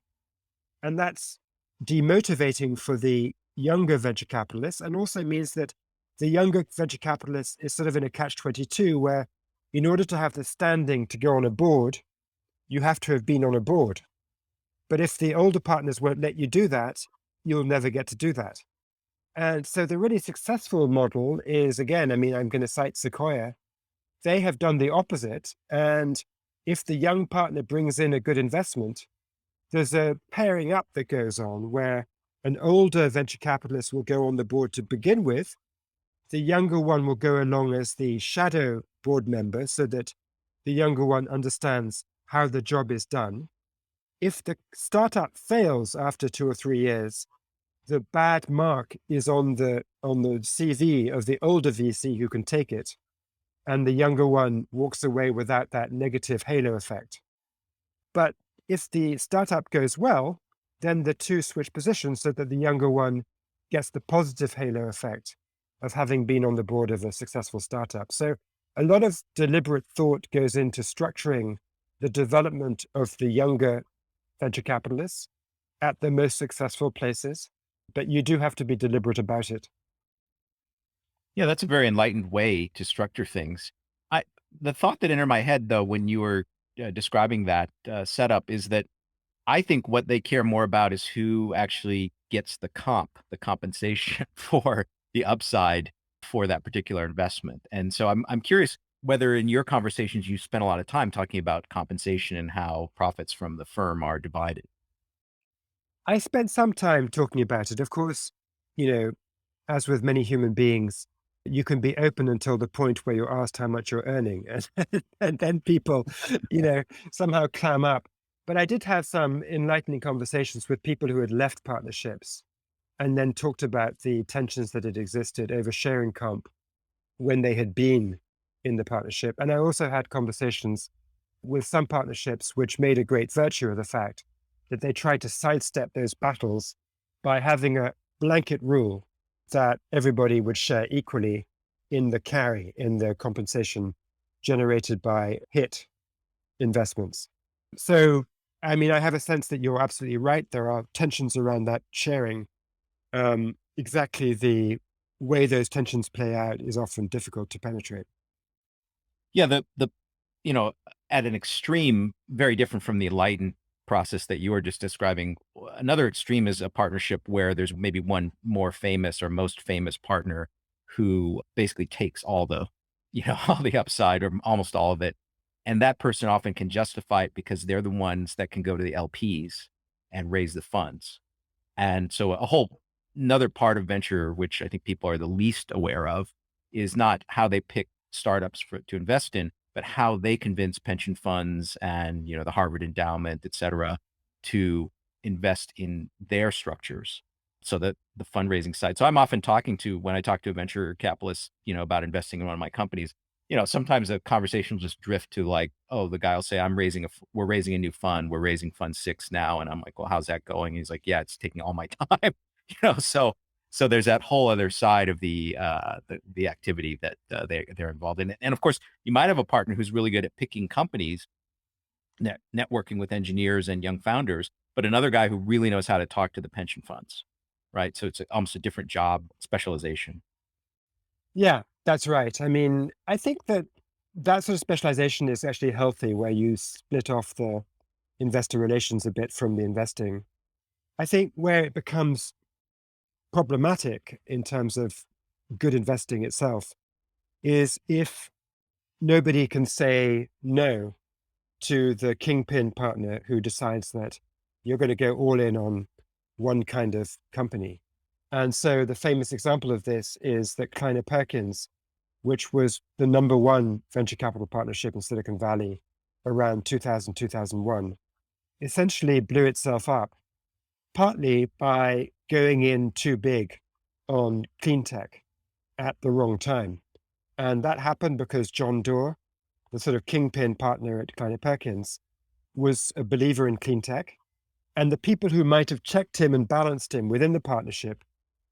And that's demotivating for the younger venture capitalists, and also means that the younger venture capitalist is sort of in a catch-22 where in order to have the standing to go on a board, you have to have been on a board. But if the older partners won't let you do that, you'll never get to do that. And so the really successful model is, again, I'm going to cite Sequoia. They have done the opposite. And if the young partner brings in a good investment, there's a pairing up that goes on where an older venture capitalist will go on the board to begin with. The younger one will go along as the shadow board member so that the younger one understands how the job is done. If the startup fails after 2 or 3 years, the bad mark is on the CV of the older VC who can take it, and the younger one walks away without that negative halo effect. But if the startup goes well, then the two switch positions so that the younger one gets the positive halo effect of having been on the board of a successful startup. So a lot of deliberate thought goes into structuring the development of the younger venture capitalists at the most successful places, but you do have to be deliberate about it. Yeah, that's a very enlightened way to structure things. I the thought that entered my head though when you were describing that setup is that I think what they care more about is who actually gets the compensation for the upside for that particular investment. And so I'm curious whether in your conversations you spent a lot of time talking about compensation and how profits from the firm are divided. I spent some time talking about it. Of course, you know, as with many human beings, you can be open until the point where you're asked how much you're earning. And then people, you know, somehow clam up. But I did have some enlightening conversations with people who had left partnerships and then talked about the tensions that had existed over sharing comp when they had been in the partnership. And I also had conversations with some partnerships which made a great virtue of the fact that they tried to sidestep those battles by having a blanket rule that everybody would share equally in the carry, in the compensation generated by hit investments. So, I mean, I have a sense that you're absolutely right. There are tensions around that sharing. Exactly the way those tensions play out is often difficult to penetrate. Yeah, the you know, at an extreme, very different from the enlightened process that you were just describing. Another extreme is a partnership where there's maybe one more famous or most famous partner who basically takes all the, all the upside or almost all of it. And that person often can justify it because they're the ones that can go to the LPs and raise the funds. And so a whole another part of venture, which I think people are the least aware of, is not how they pick startups to invest in, but how they convince pension funds and the Harvard endowment, et cetera, to invest in their structures. So that the fundraising side. So I'm often talking to when I talk to a venture capitalist, about investing in one of my companies. Sometimes the conversation will just drift to like, oh, the guy will say, we're raising a new fund. We're raising fund 6 now. And I'm like, well, how's that going? He's like, yeah, it's taking all my time. So there's that whole other side of the activity that they're involved in. And of course, you might have a partner who's really good at picking companies, networking with engineers and young founders, but another guy who really knows how to talk to the pension funds, right? So it's almost a different job specialization. Yeah, that's right. I mean, I think that that sort of specialization is actually healthy, where you split off the investor relations a bit from the investing. I think where it becomes problematic in terms of good investing itself is if nobody can say no to the kingpin partner who decides that you're going to go all in on one kind of company. And so the famous example of this is that Kleiner Perkins, which was the number one venture capital partnership in Silicon Valley around 2000, 2001, essentially blew itself up, partly by going in too big on clean tech at the wrong time. And that happened because John Doerr, the sort of kingpin partner at Kleiner Perkins, was a believer in clean tech. And the people who might have checked him and balanced him within the partnership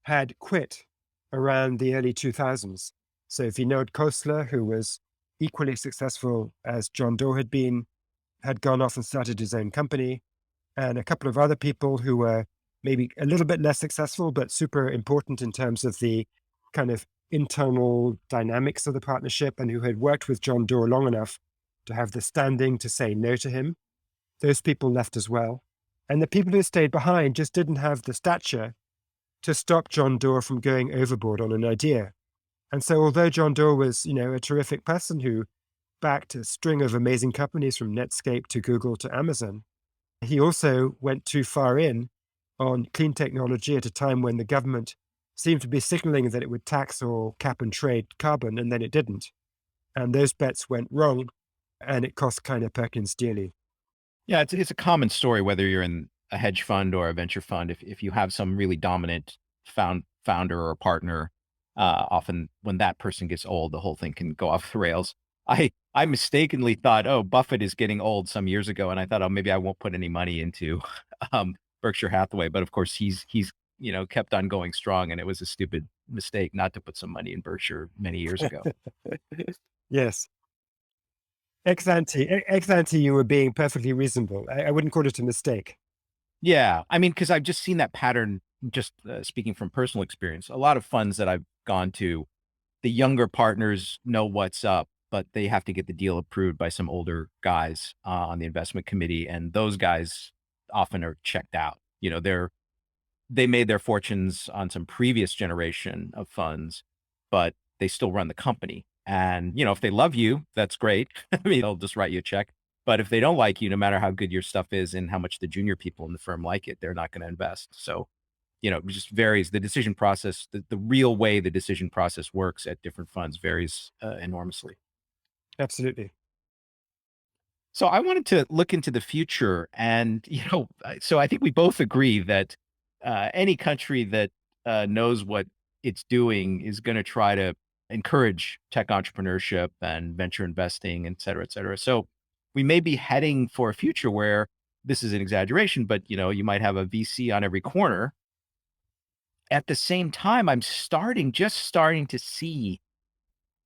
had quit around the early 2000s. So Vinod Khosla, who was equally successful as John Doerr had been, had gone off and started his own company. And a couple of other people who were maybe a little bit less successful, but super important in terms of the kind of internal dynamics of the partnership, and who had worked with John Doerr long enough to have the standing to say no to him. Those people left as well. And the people who stayed behind just didn't have the stature to stop John Doerr from going overboard on an idea. And so although John Doerr was, a terrific person who backed a string of amazing companies from Netscape to Google to Amazon, he also went too far in on clean technology at a time when the government seemed to be signaling that it would tax or cap and trade carbon, and then it didn't. And those bets went wrong, and it cost Kleiner Perkins dearly. Yeah, it's a common story whether you're in a hedge fund or a venture fund. If you have some really dominant founder or partner, often when that person gets old, the whole thing can go off the rails. I mistakenly thought, oh, Buffett is getting old some years ago, and I thought, oh, maybe I won't put any money into Berkshire Hathaway. But of course, he's kept on going strong, and it was a stupid mistake not to put some money in Berkshire many years ago. Yes. Ex ante, you were being perfectly reasonable. I wouldn't call it a mistake. Yeah. I mean, because I've just seen that pattern, just speaking from personal experience. A lot of funds that I've gone to, the younger partners know what's up, but they have to get the deal approved by some older guys on the investment committee. And those guys often are checked out. They made their fortunes on some previous generation of funds, but they still run the company. And, if they love you, that's great. I mean, they'll just write you a check. But if they don't like you, no matter how good your stuff is and how much the junior people in the firm like it, they're not going to invest. So, it just varies. The decision process, the real way the decision process works at different funds varies enormously. Absolutely. So I wanted to look into the future, and so I think we both agree that any country that knows what it's doing is going to try to encourage tech entrepreneurship and venture investing, et cetera, et cetera. So we may be heading for a future where this is an exaggeration, but you might have a VC on every corner. At the same time, just starting to see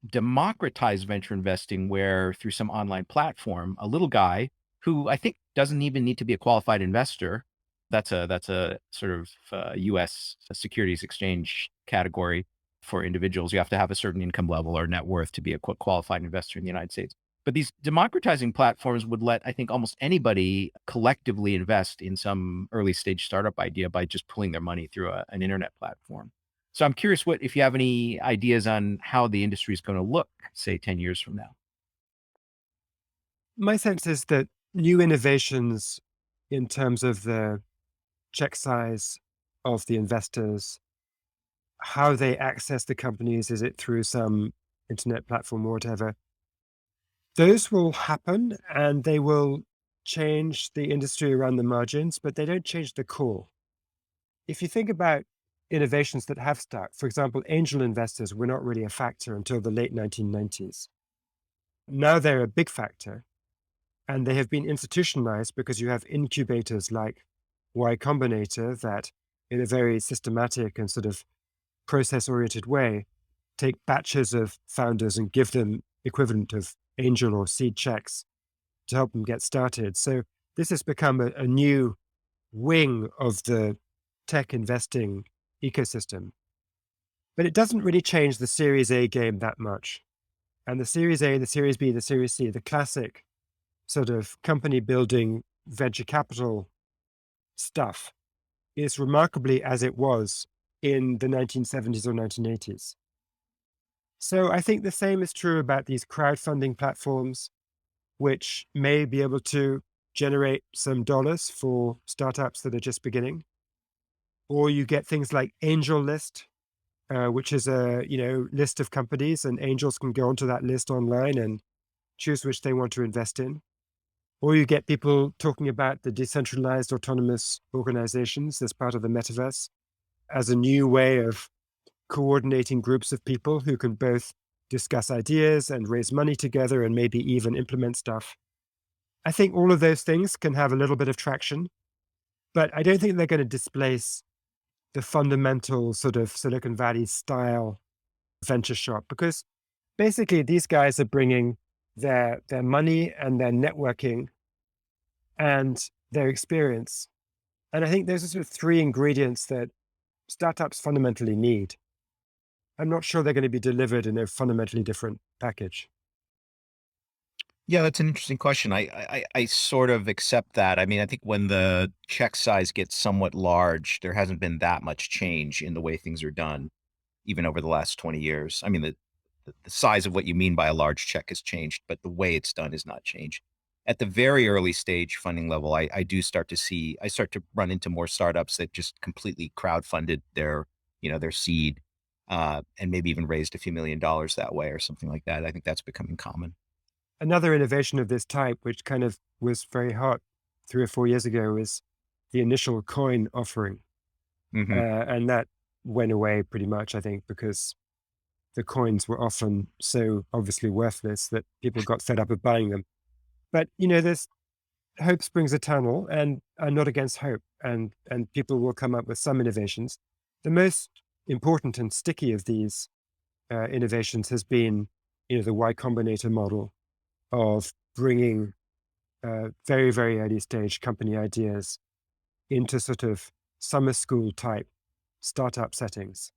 democratize venture investing where through some online platform, a little guy who I think doesn't even need to be a qualified investor. That's a sort of US securities exchange category for individuals. You have to have a certain income level or net worth to be a qualified investor in the United States. But these democratizing platforms would let, I think, almost anybody collectively invest in some early stage startup idea by just pulling their money through an internet platform. So I'm curious if you have any ideas on how the industry is going to look, say 10 years from now. My sense is that new innovations in terms of the check size of the investors, how they access the companies, is it through some internet platform or whatever, those will happen and they will change the industry around the margins, but they don't change the core. If you think about innovations that have stuck, for example, angel investors were not really a factor until the late 1990s. Now they're a big factor, and they have been institutionalized because you have incubators like Y Combinator that, in a very systematic and sort of process-oriented way, take batches of founders and give them equivalent of angel or seed checks to help them get started. So this has become a new wing of the tech investing ecosystem. But it doesn't really change the Series A game that much. And the Series A, the Series B, the Series C, the classic sort of company building venture capital stuff is remarkably as it was in the 1970s or 1980s. So I think the same is true about these crowdfunding platforms, which may be able to generate some dollars for startups that are just beginning. Or you get things like Angel List, which is a list of companies, and angels can go onto that list online and choose which they want to invest in. Or you get people talking about the decentralized autonomous organizations as part of the metaverse as a new way of coordinating groups of people who can both discuss ideas and raise money together and maybe even implement stuff. I think all of those things can have a little bit of traction, but I don't think they're going to displace the fundamental sort of Silicon Valley style venture shop, because basically these guys are bringing their money and their networking and their experience. And I think those are sort of three ingredients that startups fundamentally need. I'm not sure they're going to be delivered in a fundamentally different package. Yeah, that's an interesting question. I sort of accept that. I mean, I think when the check size gets somewhat large, there hasn't been that much change in the way things are done, even over the last 20 years. I mean, the size of what you mean by a large check has changed, but the way it's done has not changed. At the very early stage funding level, I start to run into more startups that just completely crowdfunded their seed, and maybe even raised a few $1 million that way or something like that. I think that's becoming common. Another innovation of this type, which kind of was very hot 3 or 4 years ago, is the initial coin offering. Hmm. And that went away pretty much, I think, because the coins were often so obviously worthless that people got fed up with buying them. But, there's hope springs eternal, and I'm not against hope, and people will come up with some innovations. The most important and sticky of these innovations has been, the Y Combinator model of bringing very, very early stage company ideas into sort of summer school type startup settings.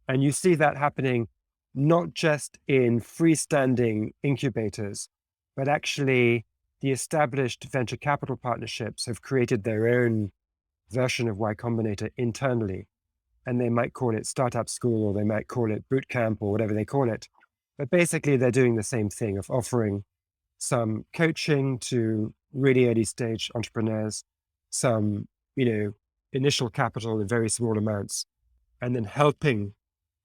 And you see that happening not just in freestanding incubators, but actually the established venture capital partnerships have created their own version of Y Combinator internally. And they might call it startup school, or they might call it boot camp, or whatever they call it. But basically, they're doing the same thing of offering some coaching to really early stage entrepreneurs, some, initial capital in very small amounts, and then helping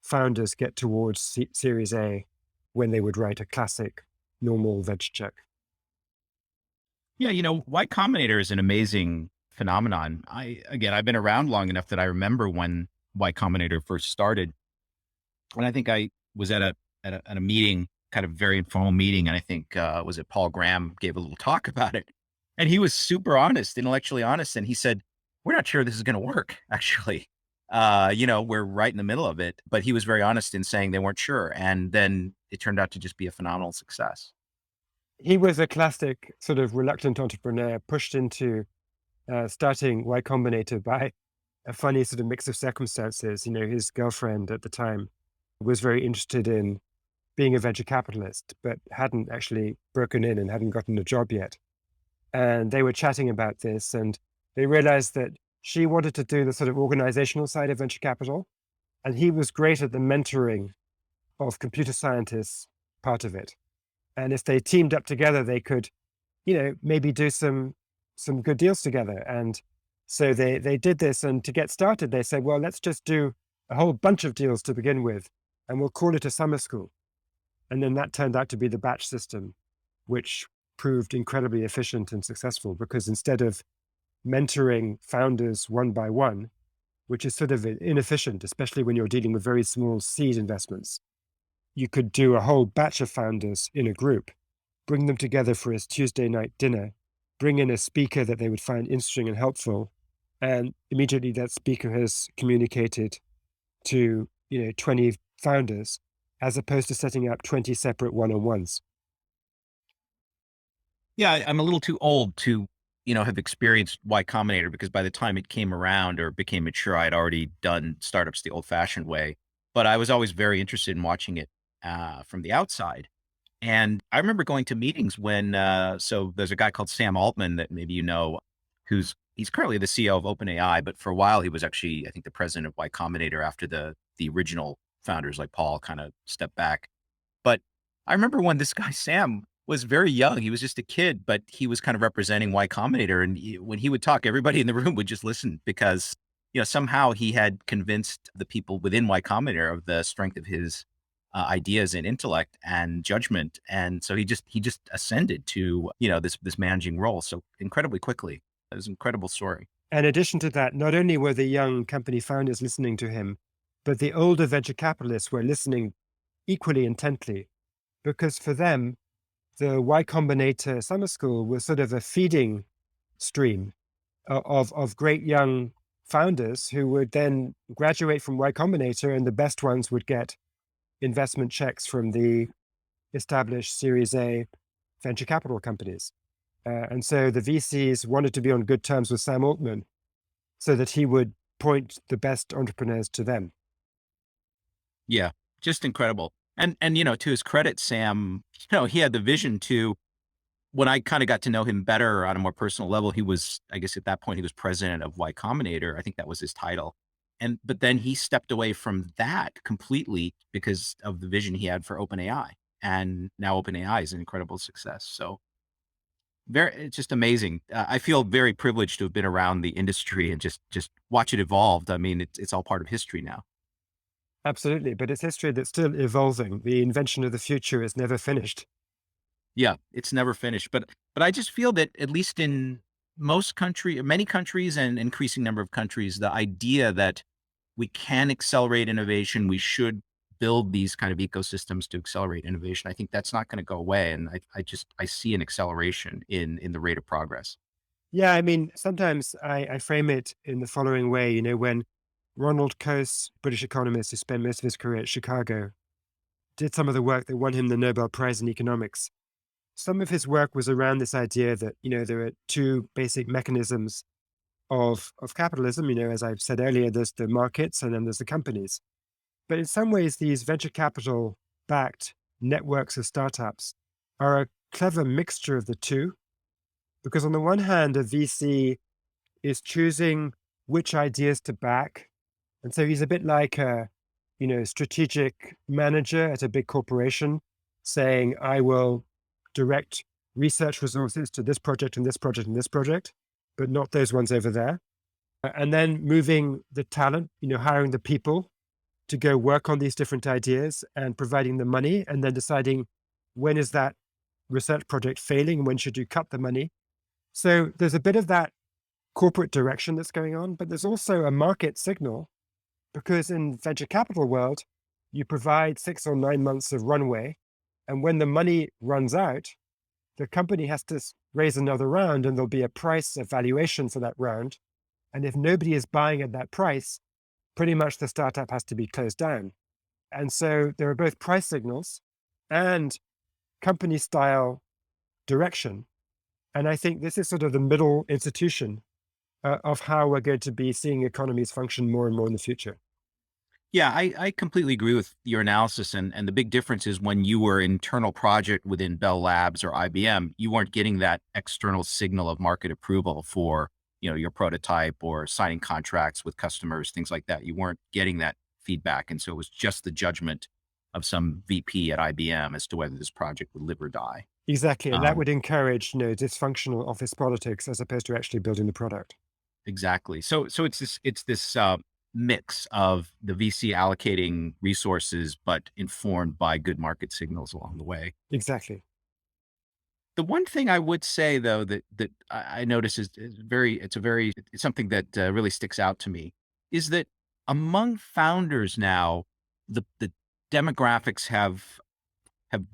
founders get towards Series A when they would write a classic normal venture check. Yeah, Y Combinator is an amazing phenomenon. I've been around long enough that I remember when Y Combinator first started. And I think I was at a meeting, kind of very informal meeting, and I think was it Paul Graham gave a little talk about it, and he was super honest, intellectually honest, and he said, "We're not sure this is going to work. Actually, we're right in the middle of it." But he was very honest in saying they weren't sure, and then it turned out to just be a phenomenal success. He was a classic sort of reluctant entrepreneur pushed into starting Y Combinator by a funny sort of mix of circumstances. His girlfriend at the time was very interested in being a venture capitalist, but hadn't actually broken in and hadn't gotten a job yet. And they were chatting about this, and they realized that she wanted to do the sort of organizational side of venture capital, and he was great at the mentoring of computer scientists part of it. And if they teamed up together, they could, maybe do some good deals together. And so they did this, and to get started, they said, well, let's just do a whole bunch of deals to begin with, and we'll call it a summer school. And then that turned out to be the batch system, which proved incredibly efficient and successful because instead of mentoring founders one by one, which is sort of inefficient, especially when you're dealing with very small seed investments, you could do a whole batch of founders in a group, bring them together for a Tuesday night dinner, bring in a speaker that they would find interesting and helpful, and immediately that speaker has communicated to 20 founders, as opposed to setting up 20 separate one-on-ones. Yeah, I'm a little too old to, have experienced Y Combinator because by the time it came around or became mature, I had already done startups the old-fashioned way. But I was always very interested in watching it from the outside. And I remember going to meetings when, so there's a guy called Sam Altman that maybe he's currently the CEO of OpenAI, but for a while he was actually, I think, the president of Y Combinator after the original founders like Paul kind of stepped back. But I remember when this guy Sam was very young, he was just a kid, but he was kind of representing Y Combinator, and when he would talk, everybody in the room would just listen because somehow he had convinced the people within Y Combinator of the strength of his ideas and intellect and judgment, and so he just ascended to this managing role so incredibly quickly. It was an incredible story. In addition to that, not only were the young company founders listening to him, but the older venture capitalists were listening equally intently, because for them, the Y Combinator summer school was sort of a feeding stream of great young founders who would then graduate from Y Combinator, and the best ones would get investment checks from the established Series A venture capital companies. And so the VCs wanted to be on good terms with Sam Altman so that he would point the best entrepreneurs to them. Yeah, just incredible. And to his credit, Sam, he had the vision to when I kind of got to know him better on a more personal level, he was, I guess at that point, he was president of Y Combinator. I think that was his title. But then he stepped away from that completely because of the vision he had for OpenAI. And now OpenAI is an incredible success. So it's just amazing. I feel very privileged to have been around the industry and just watch it evolve. I mean, it's all part of history now. Absolutely. But it's history that's still evolving. The invention of the future is never finished. Yeah, it's never finished. But I just feel that at least in many countries and increasing number of countries, the idea that we can accelerate innovation, we should build these kind of ecosystems to accelerate innovation. I think that's not going to go away. And I see an acceleration in the rate of progress. Yeah, I mean, sometimes I frame it in the following way. When Ronald Coase, British economist who spent most of his career at Chicago, did some of the work that won him the Nobel Prize in economics, some of his work was around this idea that, there are two basic mechanisms of capitalism. As I've said earlier, there's the markets and then there's the companies. But in some ways, these venture capital backed networks of startups are a clever mixture of the two. Because on the one hand, a VC is choosing which ideas to back. And so he's a bit like a, strategic manager at a big corporation saying, I will direct research resources to this project and this project and this project, but not those ones over there. And then moving the talent, hiring the people to go work on these different ideas and providing the money, and then deciding when is that research project failing and when should you cut the money. So there's a bit of that corporate direction that's going on, but there's also a market signal, because in venture capital world, you provide 6 or 9 months of runway. And when the money runs out, the company has to raise another round, and there'll be a price evaluation for that round. And if nobody is buying at that price, pretty much the startup has to be closed down. And so there are both price signals and company style direction. And I think this is sort of the middle institution of how we're going to be seeing economies function more and more in the future. Yeah, I completely agree with your analysis. And the big difference is when you were internal project within Bell Labs or IBM, you weren't getting that external signal of market approval for, your prototype or signing contracts with customers, things like that. You weren't getting that feedback. And so it was just the judgment of some VP at IBM as to whether this project would live or die. Exactly. And that Um, would encourage, dysfunctional office politics as opposed to actually building the product. exactly. So it's this mix of the VC allocating resources, but informed by good market signals along the way. Exactly. The one thing I would say, though, that I notice it's something that really sticks out to me, is that among founders now, the demographics have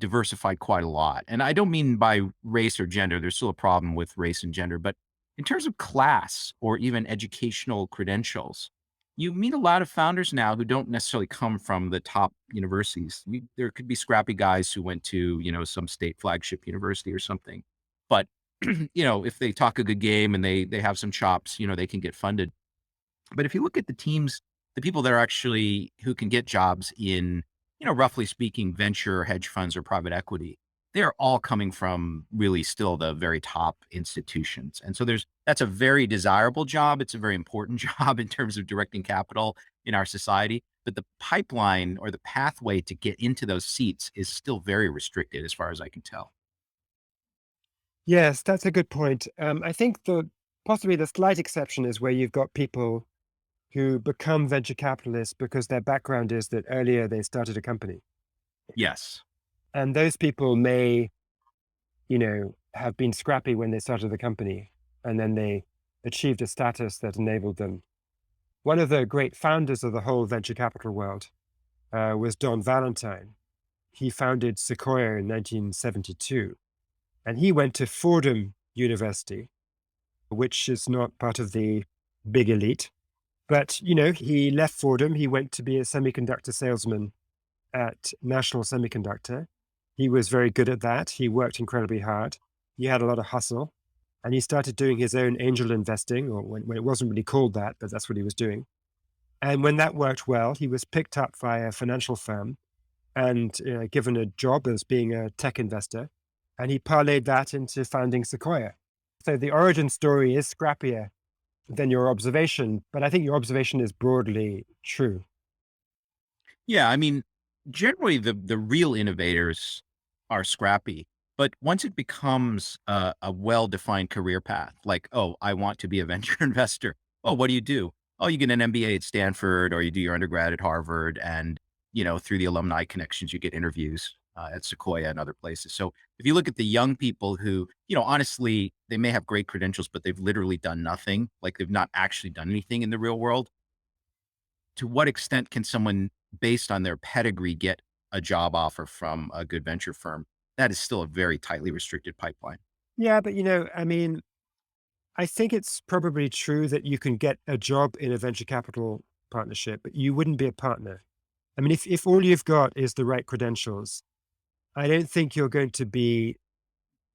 diversified quite a lot. And I don't mean by race or gender. There's still a problem with race and gender, but in terms of class or even educational credentials, you meet a lot of founders now who don't necessarily come from the top universities. There could be scrappy guys who went to, some state flagship university or something. But, if they talk a good game and they have some chops, they can get funded. But if you look at the teams, the people that are actually who can get jobs in, roughly speaking, venture, hedge funds, or private equity, they're all coming from really still the very top institutions. And so that's a very desirable job. It's a very important job in terms of directing capital in our society. But the pipeline or the pathway to get into those seats is still very restricted as far as I can tell. Yes, that's a good point. I think possibly the slight exception is where you've got people who become venture capitalists because their background is that earlier they started a company. Yes. And those people may, have been scrappy when they started the company, and then they achieved a status that enabled them. One of the great founders of the whole venture capital world was Don Valentine. He founded Sequoia in 1972, and he went to Fordham University, which is not part of the big elite. But, he left Fordham. He went to be a semiconductor salesman at National Semiconductor. He was very good at that. He worked incredibly hard. He had a lot of hustle. And he started doing his own angel investing, or when it wasn't really called that, but that's what he was doing. And when that worked well, he was picked up by a financial firm and given a job as being a tech investor. And he parlayed that into founding Sequoia. So the origin story is scrappier than your observation, but I think your observation is broadly true. Yeah, I mean, generally the real innovators are scrappy, but once it becomes a well-defined career path, like, oh, I want to be a venture investor. Oh, what do you do? Oh, you get an MBA at Stanford, or you do your undergrad at Harvard, and through the alumni connections, you get interviews at Sequoia and other places. So if you look at the young people who, honestly, they may have great credentials, but they've literally done nothing, like they've not actually done anything in the real world. To what extent can someone based on their pedigree get a job offer from a good venture firm? That is still a very tightly restricted pipeline. Yeah, but I mean, I think it's probably true that you can get a job in a venture capital partnership, but you wouldn't be a partner. I mean, if all you've got is the right credentials, I don't think you're going to be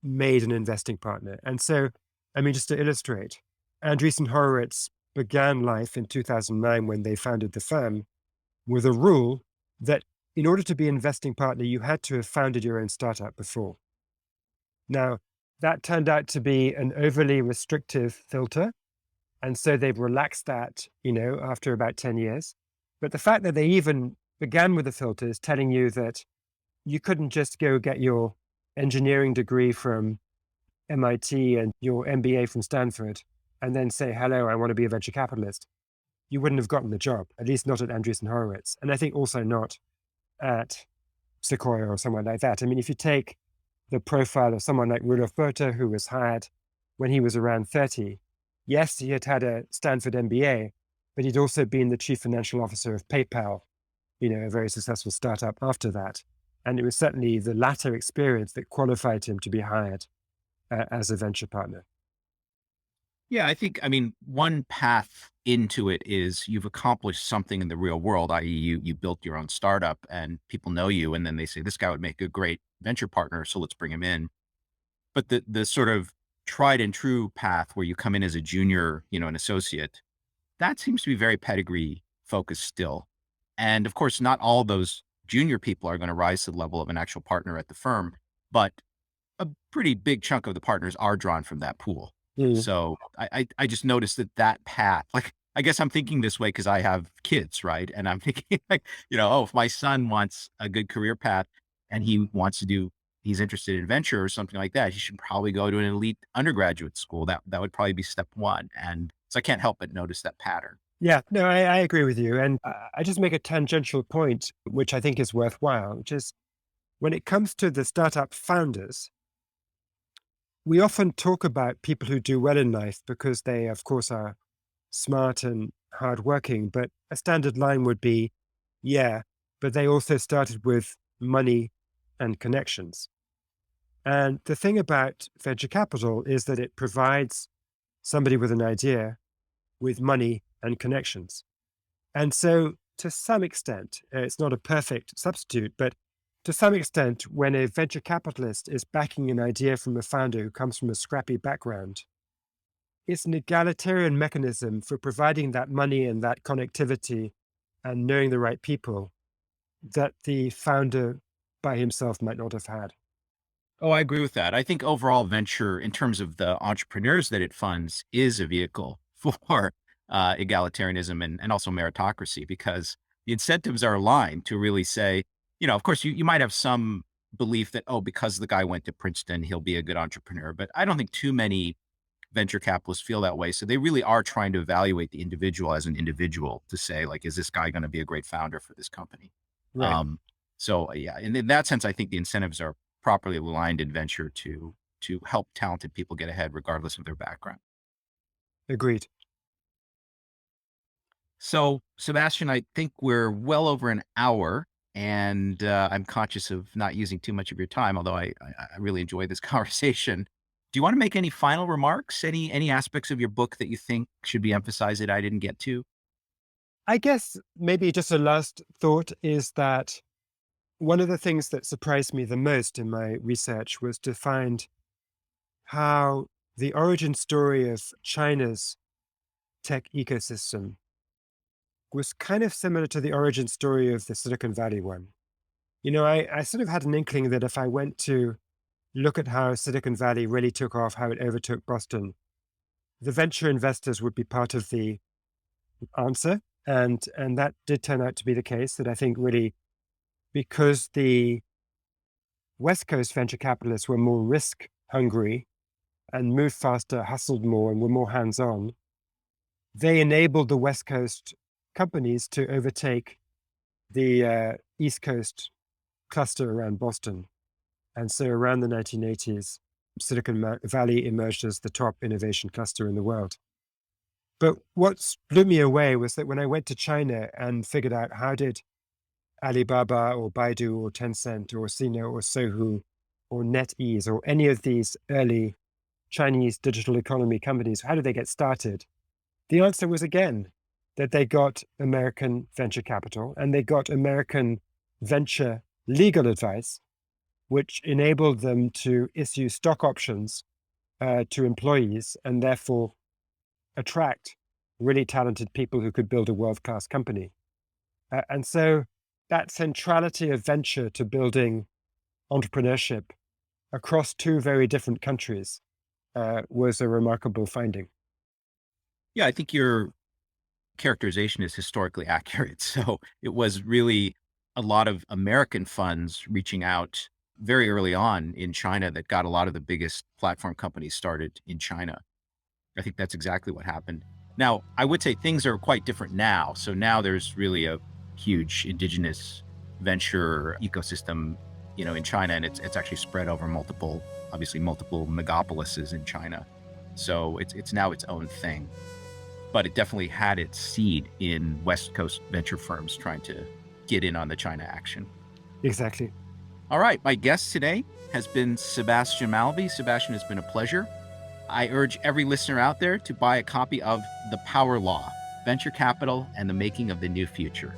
made an investing partner. And so, I mean, just to illustrate, Andreessen Horowitz began life in 2009 when they founded the firm with a rule that in order to be an investing partner, you had to have founded your own startup before. Now, that turned out to be an overly restrictive filter. And so they've relaxed that, after about 10 years. But the fact that they even began with the filter is telling you that you couldn't just go get your engineering degree from MIT and your MBA from Stanford and then say, hello, I want to be a venture capitalist. You wouldn't have gotten the job, at least not at Andreessen Horowitz. And I think also not at Sequoia or somewhere like that. I mean, if you take the profile of someone like Rudolf Botha, who was hired when he was around 30, yes, he had had a Stanford MBA, but he'd also been the chief financial officer of PayPal, a very successful startup after that. And it was certainly the latter experience that qualified him to be hired as a venture partner. Yeah, I mean, one path into it is you've accomplished something in the real world, i.e., you built your own startup and people know you, and then they say this guy would make a great venture partner, so let's bring him in. But the sort of tried and true path where you come in as a junior, an associate, that seems to be very pedigree focused still. And of course, not all those junior people are going to rise to the level of an actual partner at the firm, but a pretty big chunk of the partners are drawn from that pool. Mm. So I just noticed that path, like, I guess I'm thinking this way because I have kids, right? And I'm thinking like, oh, if my son wants a good career path and he's interested in venture or something like that, he should probably go to an elite undergraduate school. That would probably be step one. And so I can't help but notice that pattern. Yeah, no, I agree with you. And I just make a tangential point, which I think is worthwhile, which is when it comes to the startup founders, we often talk about people who do well in life because they, of course, are smart and hardworking. But a standard line would be, yeah, but they also started with money and connections. And the thing about venture capital is that it provides somebody with an idea with money and connections. And so, to some extent, it's not a perfect substitute, but to some extent, when a venture capitalist is backing an idea from a founder who comes from a scrappy background, it's an egalitarian mechanism for providing that money and that connectivity and knowing the right people that the founder by himself might not have had. Oh, I agree with that. I think overall venture, in terms of the entrepreneurs that it funds, is a vehicle for egalitarianism and also meritocracy, because the incentives are aligned to really say, of course, you might have some belief that, oh, because the guy went to Princeton, he'll be a good entrepreneur. But I don't think too many venture capitalists feel that way. So they really are trying to evaluate the individual as an individual to say, like, is this guy going to be a great founder for this company? Right. Yeah, and in that sense, I think the incentives are properly aligned in venture to help talented people get ahead regardless of their background. Agreed. So, Sebastian, I think we're well over an hour, and I'm conscious of not using too much of your time, although I really enjoy this conversation. Do you want to make any final remarks? Any aspects of your book that you think should be emphasized that I didn't get to? I guess maybe just a last thought is that one of the things that surprised me the most in my research was to find how the origin story of China's tech ecosystem was kind of similar to the origin story of the Silicon Valley one. I sort of had an inkling that if I went to look at how Silicon Valley really took off, how it overtook Boston, the venture investors would be part of the answer. And that did turn out to be the case, that I think really because the West Coast venture capitalists were more risk hungry and moved faster, hustled more, and were more hands on, they enabled the West Coast companies to overtake the East Coast cluster around Boston. And so around the 1980s, Silicon Valley emerged as the top innovation cluster in the world. But what blew me away was that when I went to China and figured out how did Alibaba or Baidu or Tencent or Sina or Sohu or NetEase or any of these early Chinese digital economy companies, how did they get started? The answer was, again, that they got American venture capital and they got American venture legal advice, which enabled them to issue stock options to employees and therefore attract really talented people who could build a world-class company. And so that centrality of venture to building entrepreneurship across two very different countries was a remarkable finding. Yeah, I think your characterization is historically accurate. So it was really a lot of American funds reaching out very early on in China that got a lot of the biggest platform companies started in China. I think that's exactly what happened. Now, I would say things are quite different now. So now there's really a huge indigenous venture ecosystem, in China, and it's actually spread over obviously multiple megapolises in China. So it's now its own thing. But it definitely had its seed in West Coast venture firms trying to get in on the China action. Exactly. All right, my guest today has been Sebastian Mallaby. Sebastian, has been a pleasure. I urge every listener out there to buy a copy of The Power Law, Venture Capital and the Making of the New Future.